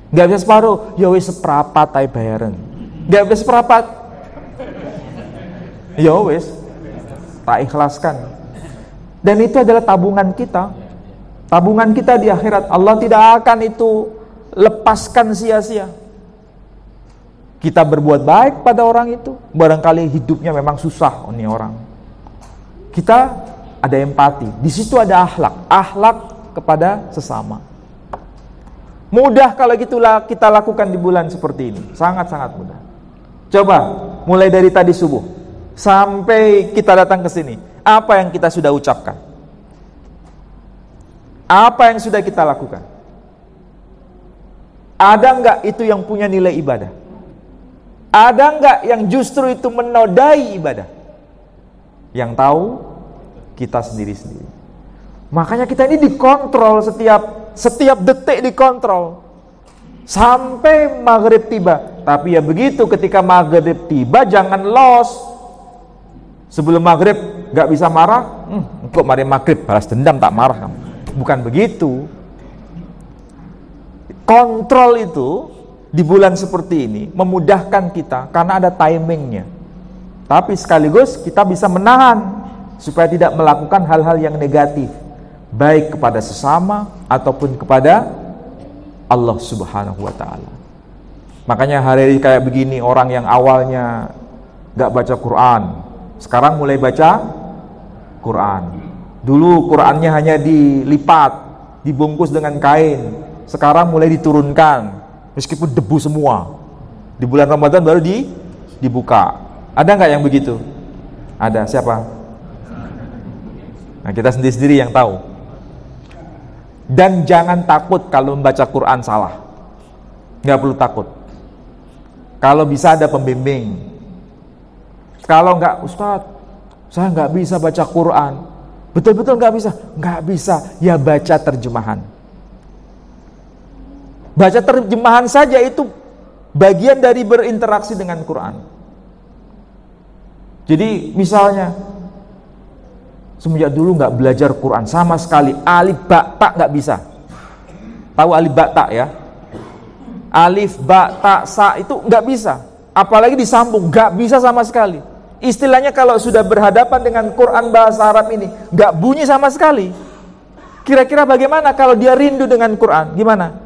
[SPEAKER 1] Nggak bisa separuh, ya wis seprapat aja bayaran. Nggak bisa seprapat, ya wis tak ikhlaskan. Dan itu adalah tabungan kita. Tabungan kita di akhirat. Allah tidak akan itu lepaskan sia-sia. Kita berbuat baik pada orang itu, barangkali hidupnya memang susah ini orang. Kita ada empati. Di situ ada akhlak kepada sesama. Mudah kalau gitulah kita lakukan di bulan seperti ini. Sangat-sangat mudah. Coba mulai dari tadi subuh sampai kita datang ke sini. Apa yang kita sudah ucapkan? Apa yang sudah kita lakukan? Ada enggak itu yang punya nilai ibadah? Ada enggak yang justru itu menodai ibadah? Yang tahu kita sendiri-sendiri. Makanya kita ini dikontrol setiap detik dikontrol. Sampai maghrib tiba. Tapi ya begitu, ketika maghrib tiba jangan los. Sebelum maghrib gak bisa marah, kok mari maghrib balas dendam tak marah kamu. Bukan begitu. Kontrol itu di bulan seperti ini memudahkan kita karena ada timingnya. Tapi sekaligus kita bisa menahan supaya tidak melakukan hal-hal yang negatif, baik kepada sesama ataupun kepada Allah Subhanahu wa ta'ala. Makanya hari kayak begini, orang yang awalnya gak baca Quran, sekarang mulai baca Quran. Dulu Qurannya hanya dilipat, dibungkus dengan kain. Sekarang mulai diturunkan, meskipun debu semua. Di bulan Ramadan baru dibuka. Ada nggak yang begitu? Ada. Siapa? Nah, kita sendiri-sendiri yang tahu. Dan jangan takut kalau membaca Quran salah. Nggak perlu takut. Kalau bisa ada pembimbing. Kalau nggak, Ustadz, saya nggak bisa baca Quran. Betul-betul nggak bisa? Nggak bisa. Ya baca terjemahan. Baca terjemahan saja itu bagian dari berinteraksi dengan Quran. Jadi misalnya, semenjak dulu nggak belajar Quran sama sekali, alif ba ta nggak bisa. Tahu alif ba ta ya? Alif ba ta sa itu nggak bisa. Apalagi disambung, nggak bisa sama sekali. Istilahnya kalau sudah berhadapan dengan Quran bahasa Arab ini, nggak bunyi sama sekali. Kira-kira bagaimana kalau dia rindu dengan Quran? Gimana?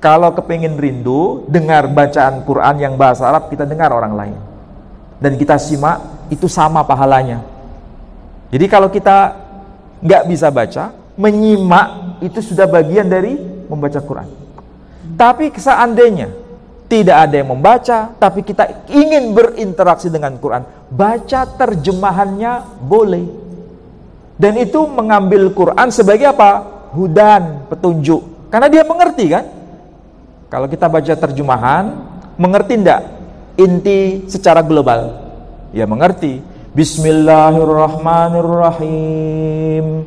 [SPEAKER 1] Kalau kepingin rindu, dengar bacaan Quran yang bahasa Arab, kita dengar orang lain. Dan kita simak, itu sama pahalanya. Jadi kalau kita nggak bisa baca, menyimak, itu sudah bagian dari membaca Quran. Tapi seandainya tidak ada yang membaca, tapi kita ingin berinteraksi dengan Quran, baca terjemahannya boleh. Dan itu mengambil Quran sebagai apa? Hudan, petunjuk. Karena dia mengerti kan? Kalau kita baca terjemahan, mengerti enggak inti secara global? Ya mengerti. Bismillahirrahmanirrahim.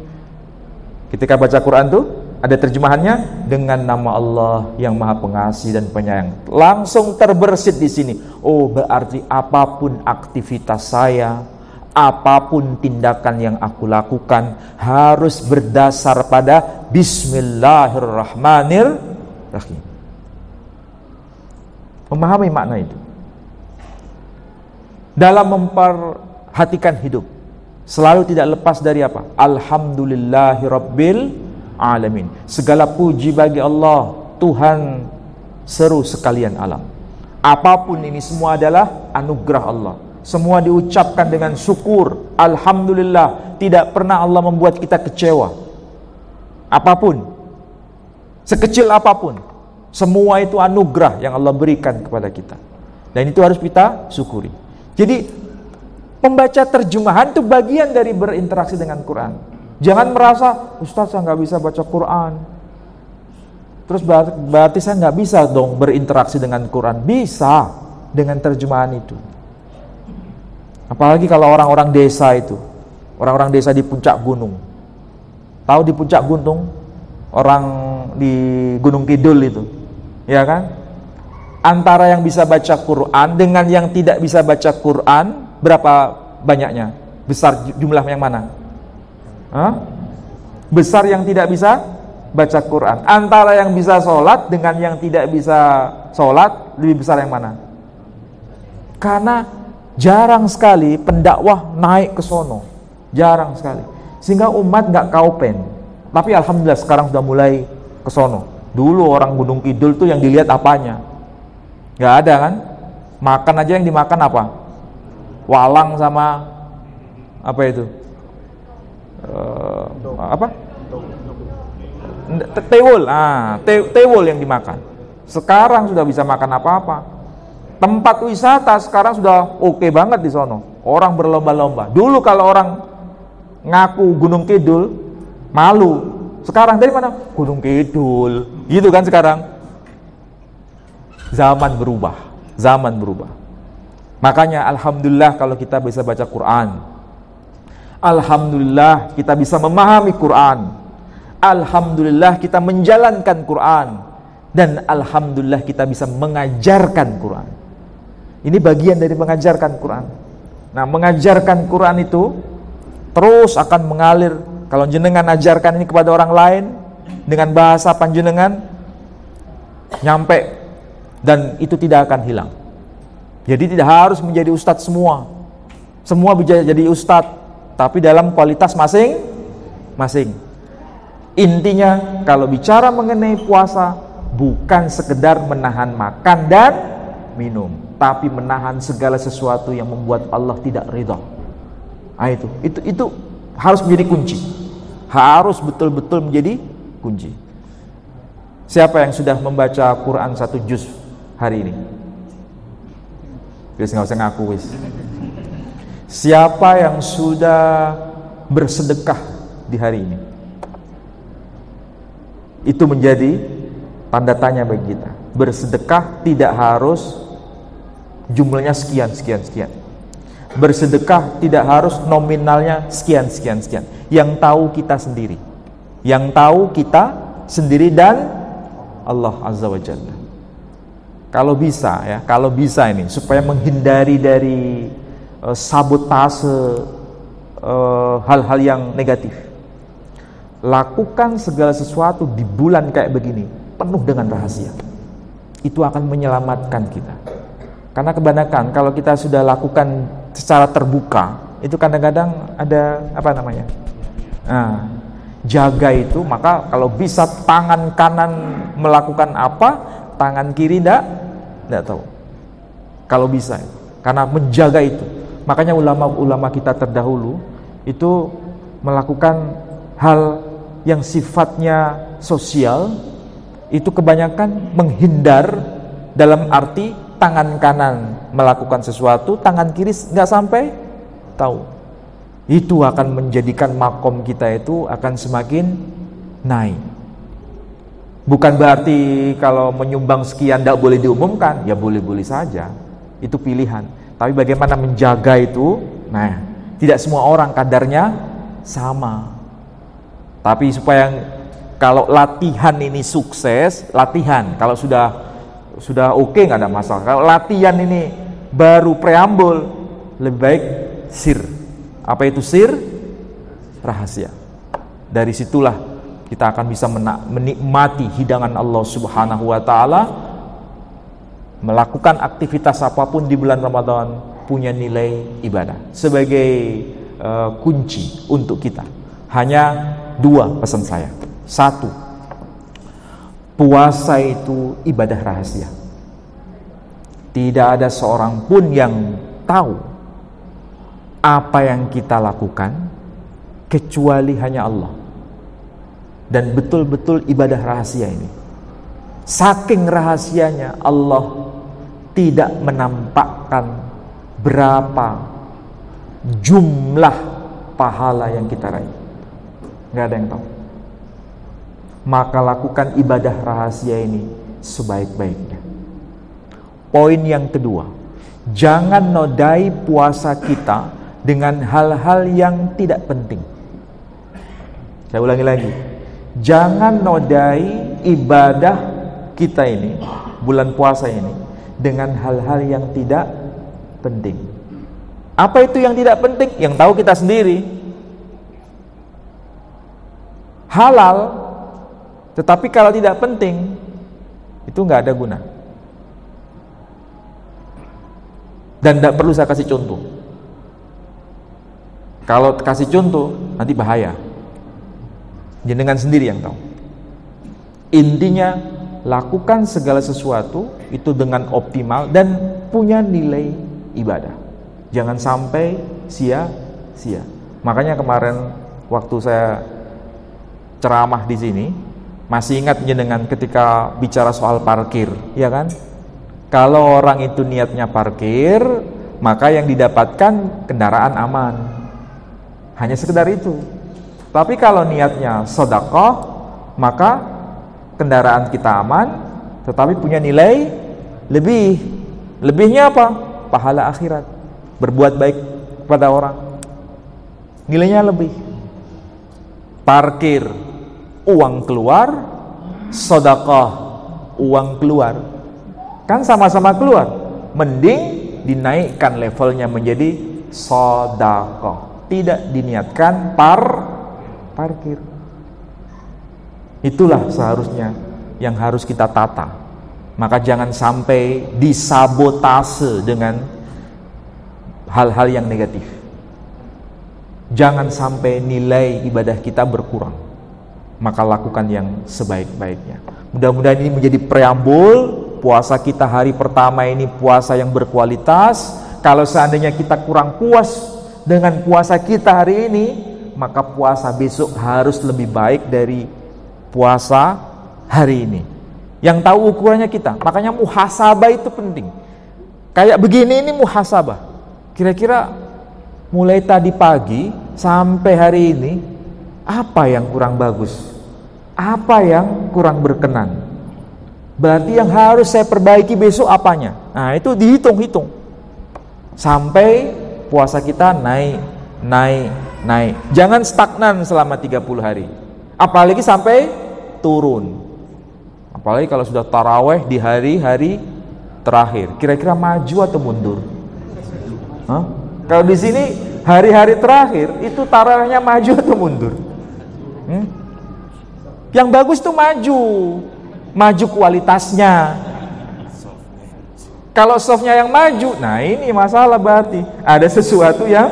[SPEAKER 1] Ketika baca Quran tuh ada terjemahannya, dengan nama Allah yang Maha Pengasih dan Penyayang. Langsung terbersit di sini. Oh, berarti apapun aktivitas saya, apapun tindakan yang aku lakukan harus berdasar pada Bismillahirrahmanirrahim. Memahami makna itu. Dalam memperhatikan hidup, selalu tidak lepas dari apa? Alhamdulillahirabbil alamin. Segala puji bagi Allah, Tuhan seru sekalian alam. Apapun ini semua adalah anugerah Allah. Semua diucapkan dengan syukur. Alhamdulillah. Tidak pernah Allah membuat kita kecewa. Apapun, sekecil apapun, semua itu anugerah yang Allah berikan kepada kita. Dan itu harus kita syukuri. Jadi membaca terjemahan itu bagian dari berinteraksi dengan Quran. Jangan merasa, Ustaz saya nggak bisa baca Quran, terus berarti saya nggak bisa dong berinteraksi dengan Quran. Bisa dengan terjemahan itu. Apalagi kalau orang-orang desa itu, orang-orang desa di puncak gunung. Tahu di puncak gunung, orang di Gunung Kidul itu, ya kan? Antara yang bisa baca Quran dengan yang tidak bisa baca Quran, berapa banyaknya? Besar jumlah yang mana? Besar yang tidak bisa baca Quran. Antara yang bisa sholat dengan yang tidak bisa sholat, lebih besar yang mana? Karena jarang sekali pendakwah naik ke sono, jarang sekali, sehingga umat nggak kaupen. Tapi alhamdulillah sekarang sudah mulai ke sono. Dulu orang Gunung Kidul tuh yang dilihat apanya? Nggak ada kan? Makan aja yang dimakan apa? Walang sama apa itu? Tewul. Tewul yang dimakan. Sekarang sudah bisa makan apa-apa. Tempat wisata sekarang sudah oke banget di sono. Orang berlomba-lomba. Dulu kalau orang ngaku Gunung Kidul malu. Sekarang dari mana? Gunung Kidul. Gitu kan sekarang. Zaman berubah. Makanya alhamdulillah kalau kita bisa baca Quran. Alhamdulillah kita bisa memahami Quran. Alhamdulillah kita menjalankan Quran. Dan alhamdulillah kita bisa mengajarkan Quran. Ini bagian dari mengajarkan Quran. Nah, mengajarkan Quran itu terus akan mengalir. Kalau jenengan ajarkan ini kepada orang lain dengan bahasa panjenengan, nyampe, dan itu tidak akan hilang. Jadi tidak harus menjadi ustadz semua. Semua bisa jadi ustadz, tapi dalam kualitas masing-masing. Intinya kalau bicara mengenai puasa, bukan sekedar menahan makan dan minum, tapi menahan segala sesuatu yang membuat Allah tidak ridha. Nah, itu harus menjadi kunci. Harus betul-betul menjadi kunci. Siapa yang sudah membaca Quran 1 juz hari ini? Wis nggak usah ngaku wis. Siapa yang sudah bersedekah di hari ini? Itu menjadi tanda tanya bagi kita. Bersedekah tidak harus jumlahnya sekian. Bersedekah tidak harus nominalnya sekian. Yang tahu kita sendiri. Yang tahu kita sendiri dan Allah Azza wa Jalla. Kalau bisa ini supaya menghindari dari sabotase hal-hal yang negatif. Lakukan segala sesuatu di bulan kayak begini penuh dengan rahasia. Itu akan menyelamatkan kita. Karena kebanyakan kalau kita sudah lakukan secara terbuka, itu kadang-kadang ada jaga itu. Maka kalau bisa tangan kanan melakukan apa, tangan kiri tidak tahu. Kalau bisa, karena menjaga itu. Makanya ulama-ulama kita terdahulu itu melakukan hal yang sifatnya sosial, itu kebanyakan menghindar dalam arti tangan kanan melakukan sesuatu, tangan kiri nggak sampai tahu. Itu akan menjadikan makom kita itu akan semakin naik. Bukan berarti kalau menyumbang sekian tidak boleh diumumkan, ya boleh-boleh saja, itu pilihan. Tapi bagaimana menjaga itu, nah tidak semua orang kadarnya sama. Tapi supaya kalau latihan ini sukses, latihan kalau sudah oke nggak ada masalah. Kalau latihan ini baru preambul, lebih baik sir. Apa itu sir? Rahasia. Dari situlah kita akan bisa menikmati hidangan Allah Subhanahu wa taala. Melakukan aktivitas apapun di bulan Ramadan punya nilai ibadah sebagai kunci untuk kita. Hanya 2 pesan saya. 1, puasa itu ibadah rahasia. Tidak ada seorang pun yang tahu apa yang kita lakukan kecuali hanya Allah. Dan betul-betul ibadah rahasia ini. Saking rahasianya, Allah tidak menampakkan berapa jumlah pahala yang kita raih. Nggak ada yang tahu. Maka lakukan ibadah rahasia ini sebaik-baiknya. Poin yang kedua, jangan nodai puasa kita dengan hal-hal yang tidak penting. Saya ulangi lagi. Jangan nodai ibadah kita ini, bulan puasa ini, dengan hal-hal yang tidak penting. Apa itu yang tidak penting? Yang tahu kita sendiri. Halal, tetapi kalau tidak penting, itu nggak ada guna. Dan tidak perlu saya kasih contoh. Kalau kasih contoh, nanti bahaya. Jenengan sendiri yang tahu. Intinya, lakukan segala sesuatu itu dengan optimal dan punya nilai ibadah. Jangan sampai sia-sia. Makanya kemarin waktu saya ceramah di sini, masih ingat jenengan ketika bicara soal parkir, ya kan? Kalau orang itu niatnya parkir, maka yang didapatkan kendaraan aman. Hanya sekedar itu. Tapi kalau niatnya sedekah, maka kendaraan kita aman, tetapi punya nilai lebih. Lebihnya apa? Pahala akhirat. Berbuat baik kepada orang. Nilainya lebih. Parkir, uang keluar, sedekah, uang keluar. Kan sama-sama keluar. Mending dinaikkan levelnya menjadi sedekah. Tidak diniatkan parkir. Itulah seharusnya yang harus kita tata. Maka jangan sampai disabotase dengan hal-hal yang negatif. Jangan sampai nilai ibadah kita berkurang. Maka lakukan yang sebaik-baiknya. Mudah-mudahan ini menjadi preambul puasa kita hari pertama ini, puasa yang berkualitas. Kalau seandainya kita kurang puas dengan puasa kita hari ini, maka puasa besok harus lebih baik dari puasa hari ini. Yang tahu ukurannya kita. Makanya muhasabah itu penting. Kayak begini ini muhasabah. Kira-kira mulai tadi pagi sampai hari ini, apa yang kurang bagus? Apa yang kurang berkenan? Berarti yang harus saya perbaiki besok apanya? Nah, itu dihitung-hitung. Sampai puasa kita naik. Jangan stagnan selama 30 hari. Apalagi sampai turun. Apalagi kalau sudah taraweh di hari-hari terakhir. Kira-kira maju atau mundur? Hah? Kalau di sini hari-hari terakhir itu tarawehnya maju atau mundur? Yang bagus tuh maju kualitasnya. Kalau softnya yang maju, nah ini masalah berarti ada sesuatu yang,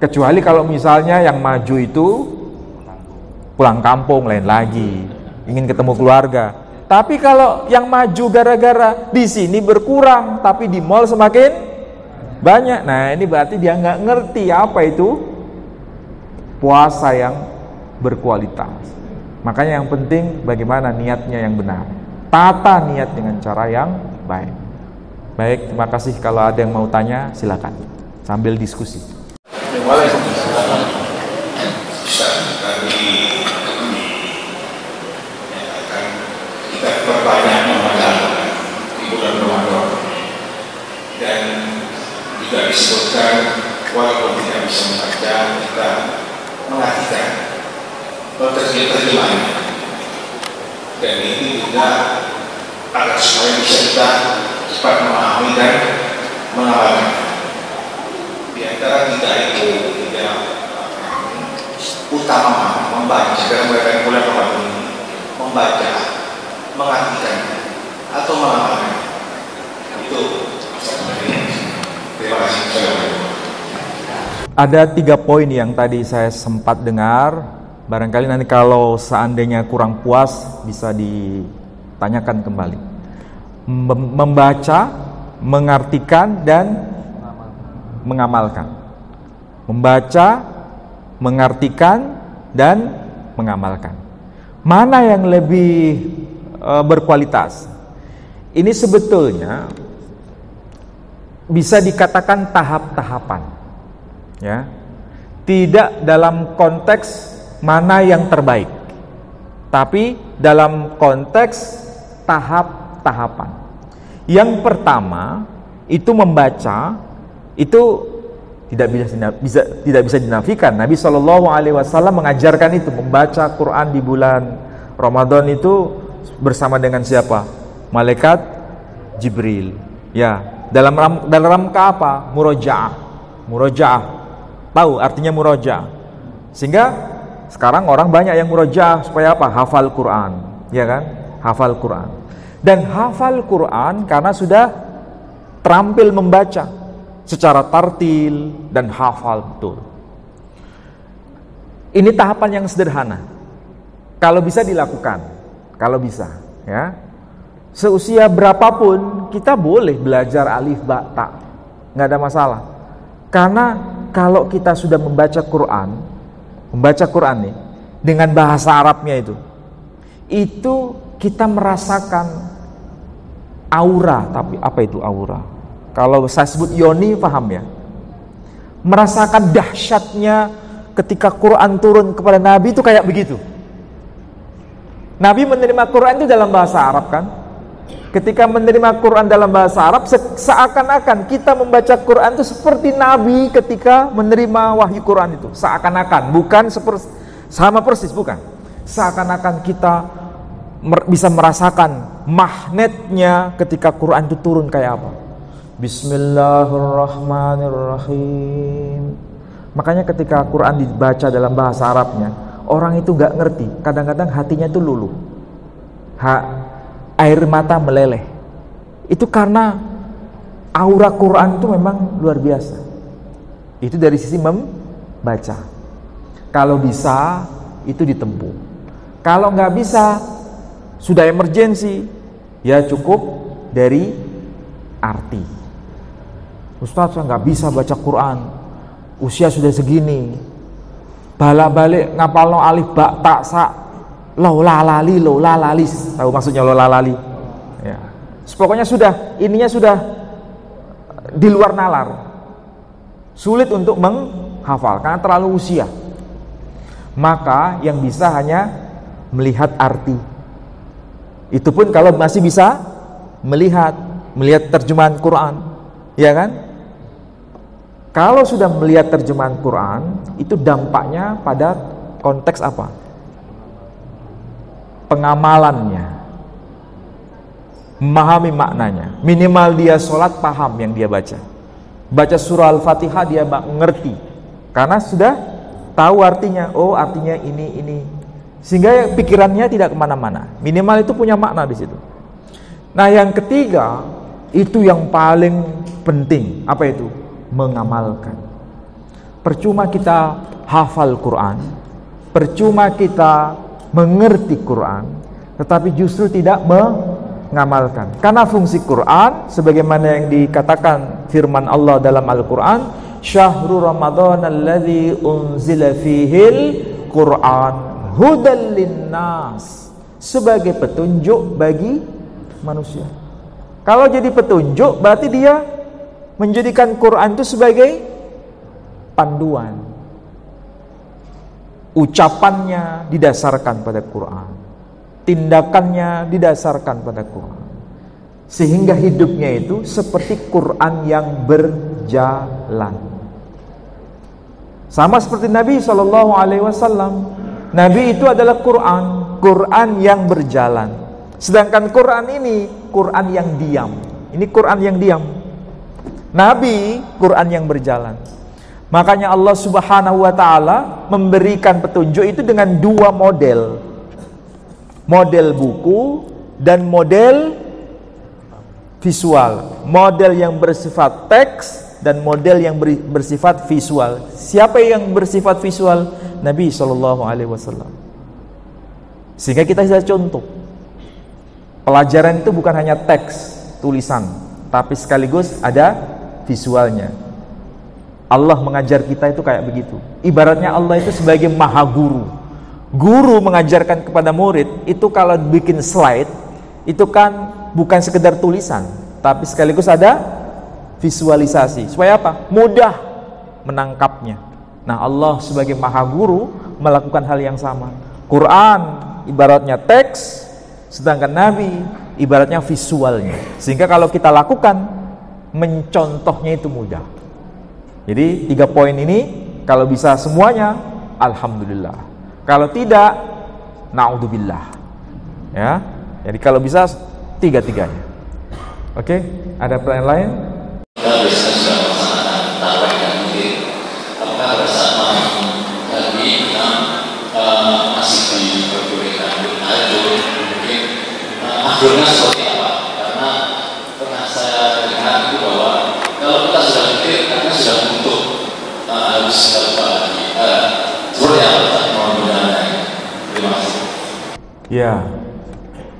[SPEAKER 1] kecuali kalau misalnya yang maju itu pulang kampung, lain lagi, ingin ketemu keluarga. Tapi kalau yang maju gara-gara di sini berkurang, tapi di mall semakin banyak, nah ini berarti dia nggak ngerti apa itu puasa yang berkualitas. Makanya yang penting bagaimana niatnya yang benar. tata niat dengan cara yang baik. Baik, terima kasih. Kalau ada yang mau tanya, silakan sambil diskusi.
[SPEAKER 2] Kita perbanyak membaca di bulan Ramadan, dan juga disebutkan walaupun tidak bisa membaca, kita mengartikan terjemahannya, dan ini juga agar supaya bisa kita cepat memahami dan mengamalkan. Di antara kita itu tidak utama membaca dalam bulan Ramadan ini, membaca, mengartikan atau mengamalkan. Itu sebenarnya. Terima kasih.
[SPEAKER 1] Ada 3 poin yang tadi saya sempat dengar. Barangkali nanti kalau seandainya kurang puas bisa ditanyakan kembali. Membaca, mengartikan, dan mengamalkan. Membaca, mengartikan, dan mengamalkan. Mana yang lebih berkualitas? Ini sebetulnya bisa dikatakan tahap-tahapan, ya. Tidak dalam konteks mana yang terbaik, tapi dalam konteks tahap-tahapan. Yang pertama itu membaca, itu tidak bisa dinafikan. Nabi SAW mengajarkan itu, membaca Quran di bulan Ramadan itu bersama dengan siapa? Malaikat Jibril. Ya, dalam rangka apa? Murojaah. Tahu artinya murojaah. Sehingga sekarang orang banyak yang murojaah supaya apa? Hafal Quran, ya kan? Hafal Quran. Dan hafal Quran karena sudah terampil membaca secara tartil dan hafal betul. Ini tahapan yang sederhana. Kalau bisa dilakukan, kalau bisa, ya. Seusia berapapun kita boleh belajar alif ba ta, nggak ada masalah. Karena kalau kita sudah membaca Quran nih dengan bahasa Arabnya itu kita merasakan aura. Tapi apa itu aura? Kalau saya sebut yoni, paham ya? Merasakan dahsyatnya ketika Quran turun kepada Nabi itu kayak begitu. Nabi menerima Quran itu dalam bahasa Arab kan? Ketika menerima Quran dalam bahasa Arab, seakan-akan kita membaca Quran itu seperti Nabi ketika menerima wahyu Quran itu. Seakan-akan, bukan sama persis, bukan. Seakan-akan kita bisa merasakan magnetnya ketika Quran itu turun kayak apa. Bismillahirrahmanirrahim. Makanya ketika Quran dibaca dalam bahasa Arabnya, orang itu gak ngerti. Kadang-kadang hatinya itu luluh, air mata meleleh. Itu karena aura Quran itu memang luar biasa. Itu dari sisi membaca. Kalau bisa itu ditempuh. Kalau nggak bisa, sudah emergensi, ya cukup dari arti. Ustaz, saya nggak bisa baca Quran, usia sudah segini, bala-balik ngapalno alif ba ta sa, lola lali, tahu maksudnya lola lali? Ya. Pokoknya ininya sudah di luar nalar, sulit untuk menghafal karena terlalu usia. Maka yang bisa hanya melihat arti. Itu pun kalau masih bisa melihat terjemahan Quran, ya kan? Kalau sudah melihat terjemahan Quran, itu dampaknya pada konteks apa? Pengamalannya, memahami maknanya. Minimal dia sholat paham yang dia baca. Baca surah Al-Fatihah dia mengerti, karena sudah tahu artinya. Oh, artinya ini. Sehingga pikirannya tidak kemana-mana. Minimal itu punya makna di situ. Nah, yang ketiga itu yang paling penting. Apa itu? Mengamalkan. Percuma kita hafal Quran, percuma kita mengerti Quran, tetapi justru tidak mengamalkan. Karena fungsi Quran sebagaimana yang dikatakan firman Allah dalam Al-Quran, Syahrul Ramadan alladzi unzila fihil Quran hudal linnas, sebagai petunjuk bagi manusia. Kalau jadi petunjuk, berarti dia menjadikan Quran itu sebagai panduan. Ucapannya didasarkan pada Quran, tindakannya didasarkan pada Quran, sehingga hidupnya itu seperti Quran yang berjalan. Sama seperti Nabi SAW. Nabi itu adalah Quran yang berjalan. Sedangkan Quran ini Quran yang diam. Ini Quran yang diam. Nabi Quran yang berjalan. Makanya Allah Subhanahu wa taala memberikan petunjuk itu dengan dua model. Model buku dan model visual. Model yang bersifat teks dan model yang bersifat visual. Siapa yang bersifat visual? Nabi SAW. Sehingga kita bisa contoh. Pelajaran itu bukan hanya teks, tulisan, tapi sekaligus ada visualnya. Allah mengajar kita itu kayak begitu. Ibaratnya Allah itu sebagai maha guru. Guru mengajarkan kepada murid itu kalau bikin slide itu kan bukan sekedar tulisan, tapi sekaligus ada visualisasi. Supaya apa? Mudah menangkapnya. Nah, Allah sebagai maha guru melakukan hal yang sama. Quran ibaratnya teks, sedangkan Nabi ibaratnya visualnya. Sehingga kalau kita lakukan, mencontohnya itu mudah. Jadi 3 poin ini kalau bisa semuanya, alhamdulillah. Kalau tidak, naudzubillah. Ya. Jadi kalau bisa 3-3-nya. Oke, ada pertanyaan lain?
[SPEAKER 3] Kita biasanya sudah melaksanakan tarawih dan witir. Apakah bersama tadi kita masih diperbolehkan tahajud? Mungkin akhirnya seperti apa? Karena pernah saya dengar itu bahwa kalau kita sudah witir, kita sudah untuk harus apa lagi? Seperti apa? Mohon bertanya. Terima kasih.
[SPEAKER 1] Ya,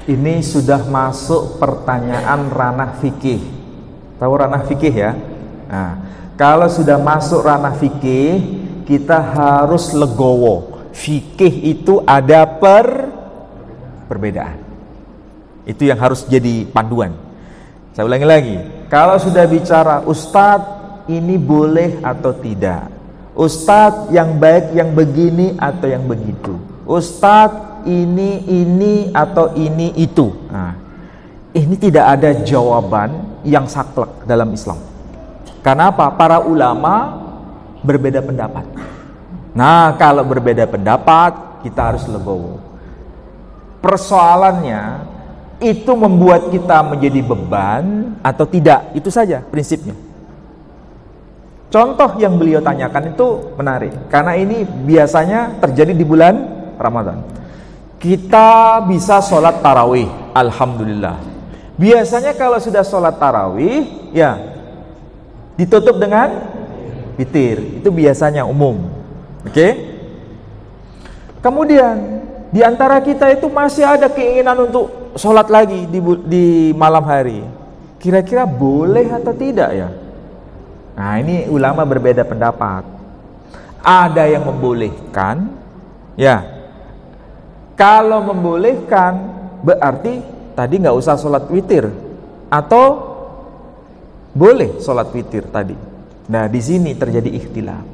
[SPEAKER 1] ini sudah masuk pertanyaan ranah fikih. Tahu ranah fikih ya? Nah, kalau sudah masuk ranah fikih, kita harus legowo. Fikih itu ada perbedaan. Itu yang harus jadi panduan. Saya ulangi lagi. Kalau sudah bicara Ustadz ini boleh atau tidak, Ustadz yang baik yang begini atau yang begitu, Ustadz ini atau ini itu. Nah, ini tidak ada jawaban yang saklek dalam Islam. Karena apa? Para ulama berbeda pendapat. Nah, kalau berbeda pendapat, kita harus legowo. Persoalannya itu membuat kita menjadi beban atau tidak, itu saja prinsipnya. Contoh yang beliau tanyakan itu menarik, karena ini biasanya terjadi di bulan Ramadan. Kita bisa sholat tarawih, alhamdulillah. Biasanya kalau sudah sholat tarawih, ya ditutup dengan witir. Itu biasanya umum. Oke? Kemudian di antara kita itu masih ada keinginan untuk sholat lagi di malam hari. Kira-kira boleh atau tidak ya? Nah, ini ulama berbeda pendapat. Ada yang membolehkan, ya. Kalau membolehkan berarti tadi nggak usah sholat witir, atau boleh sholat witir tadi. Nah, di sini terjadi ikhtilaf.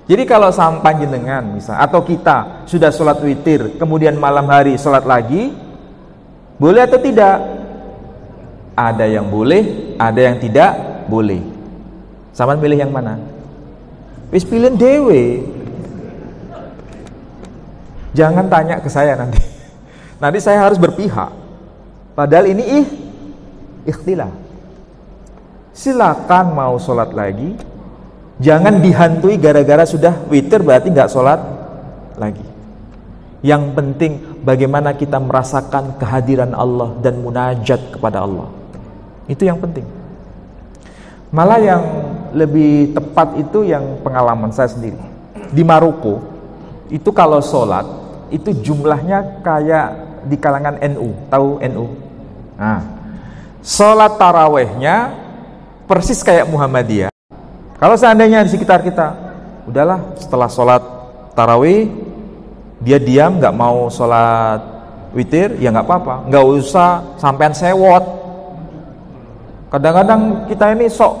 [SPEAKER 1] Jadi kalau sampai jenengan misal, atau kita sudah sholat witir, kemudian malam hari sholat lagi, boleh atau tidak? Ada yang boleh, ada yang tidak boleh. Sama milih yang mana? Wis pilih dewe. Jangan tanya ke saya nanti. Nanti saya harus berpihak. Padahal ini ikhtilaf. Silakan mau sholat lagi. Jangan dihantui gara-gara sudah witir berarti nggak sholat lagi. Yang penting bagaimana kita merasakan kehadiran Allah dan munajat kepada Allah. Itu yang penting. Malah yang lebih tepat itu yang pengalaman saya sendiri. Di Maroko, itu kalau sholat, itu jumlahnya kayak di kalangan NU. Tahu NU? Nah, sholat tarawehnya persis kayak Muhammadiyah. Kalau seandainya di sekitar kita, udahlah setelah sholat tarawih, dia diam, gak mau sholat witir, ya nggak apa-apa, nggak usah sampean sewot. Kadang-kadang kita ini sok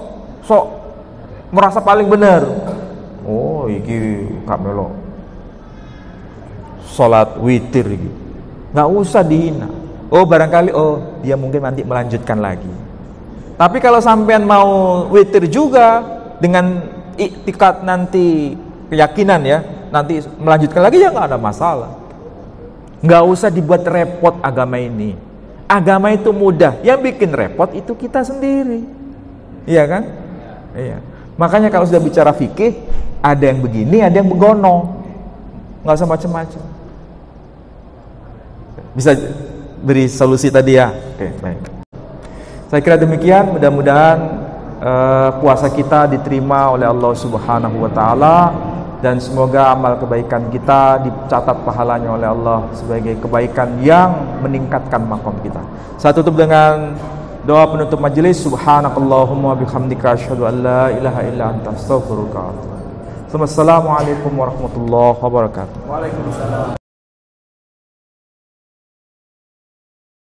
[SPEAKER 1] merasa paling benar. Oh, iki Kak Melo sholat witir iki, nggak usah dihina. Oh, barangkali dia mungkin nanti melanjutkan lagi. Tapi kalau sampean mau witir juga dengan iktikad nanti, keyakinan ya, nanti melanjutkan lagi, ya nggak ada masalah. Nggak usah dibuat repot agama ini. Agama itu mudah, yang bikin repot itu kita sendiri. Iya kan? Iya. Makanya kalau sudah bicara fikih, ada yang begini, ada yang begono. Nggak usah macam-macam. Bisa beri solusi tadi ya? Oke, baik. Saya kira demikian, mudah-mudahan puasa kita diterima oleh Allah Subhanahu wa taala, dan semoga amal kebaikan kita dicatat pahalanya oleh Allah sebagai kebaikan yang meningkatkan makom kita. Saya tutup dengan doa penutup majelis. Subhanakallahumma bihamdika asyhadu an la ilaha illa anta astaghfiruka wa atubu ilaik. Assalamualaikum warahmatullahi wabarakatuh. Waalaikumsalam.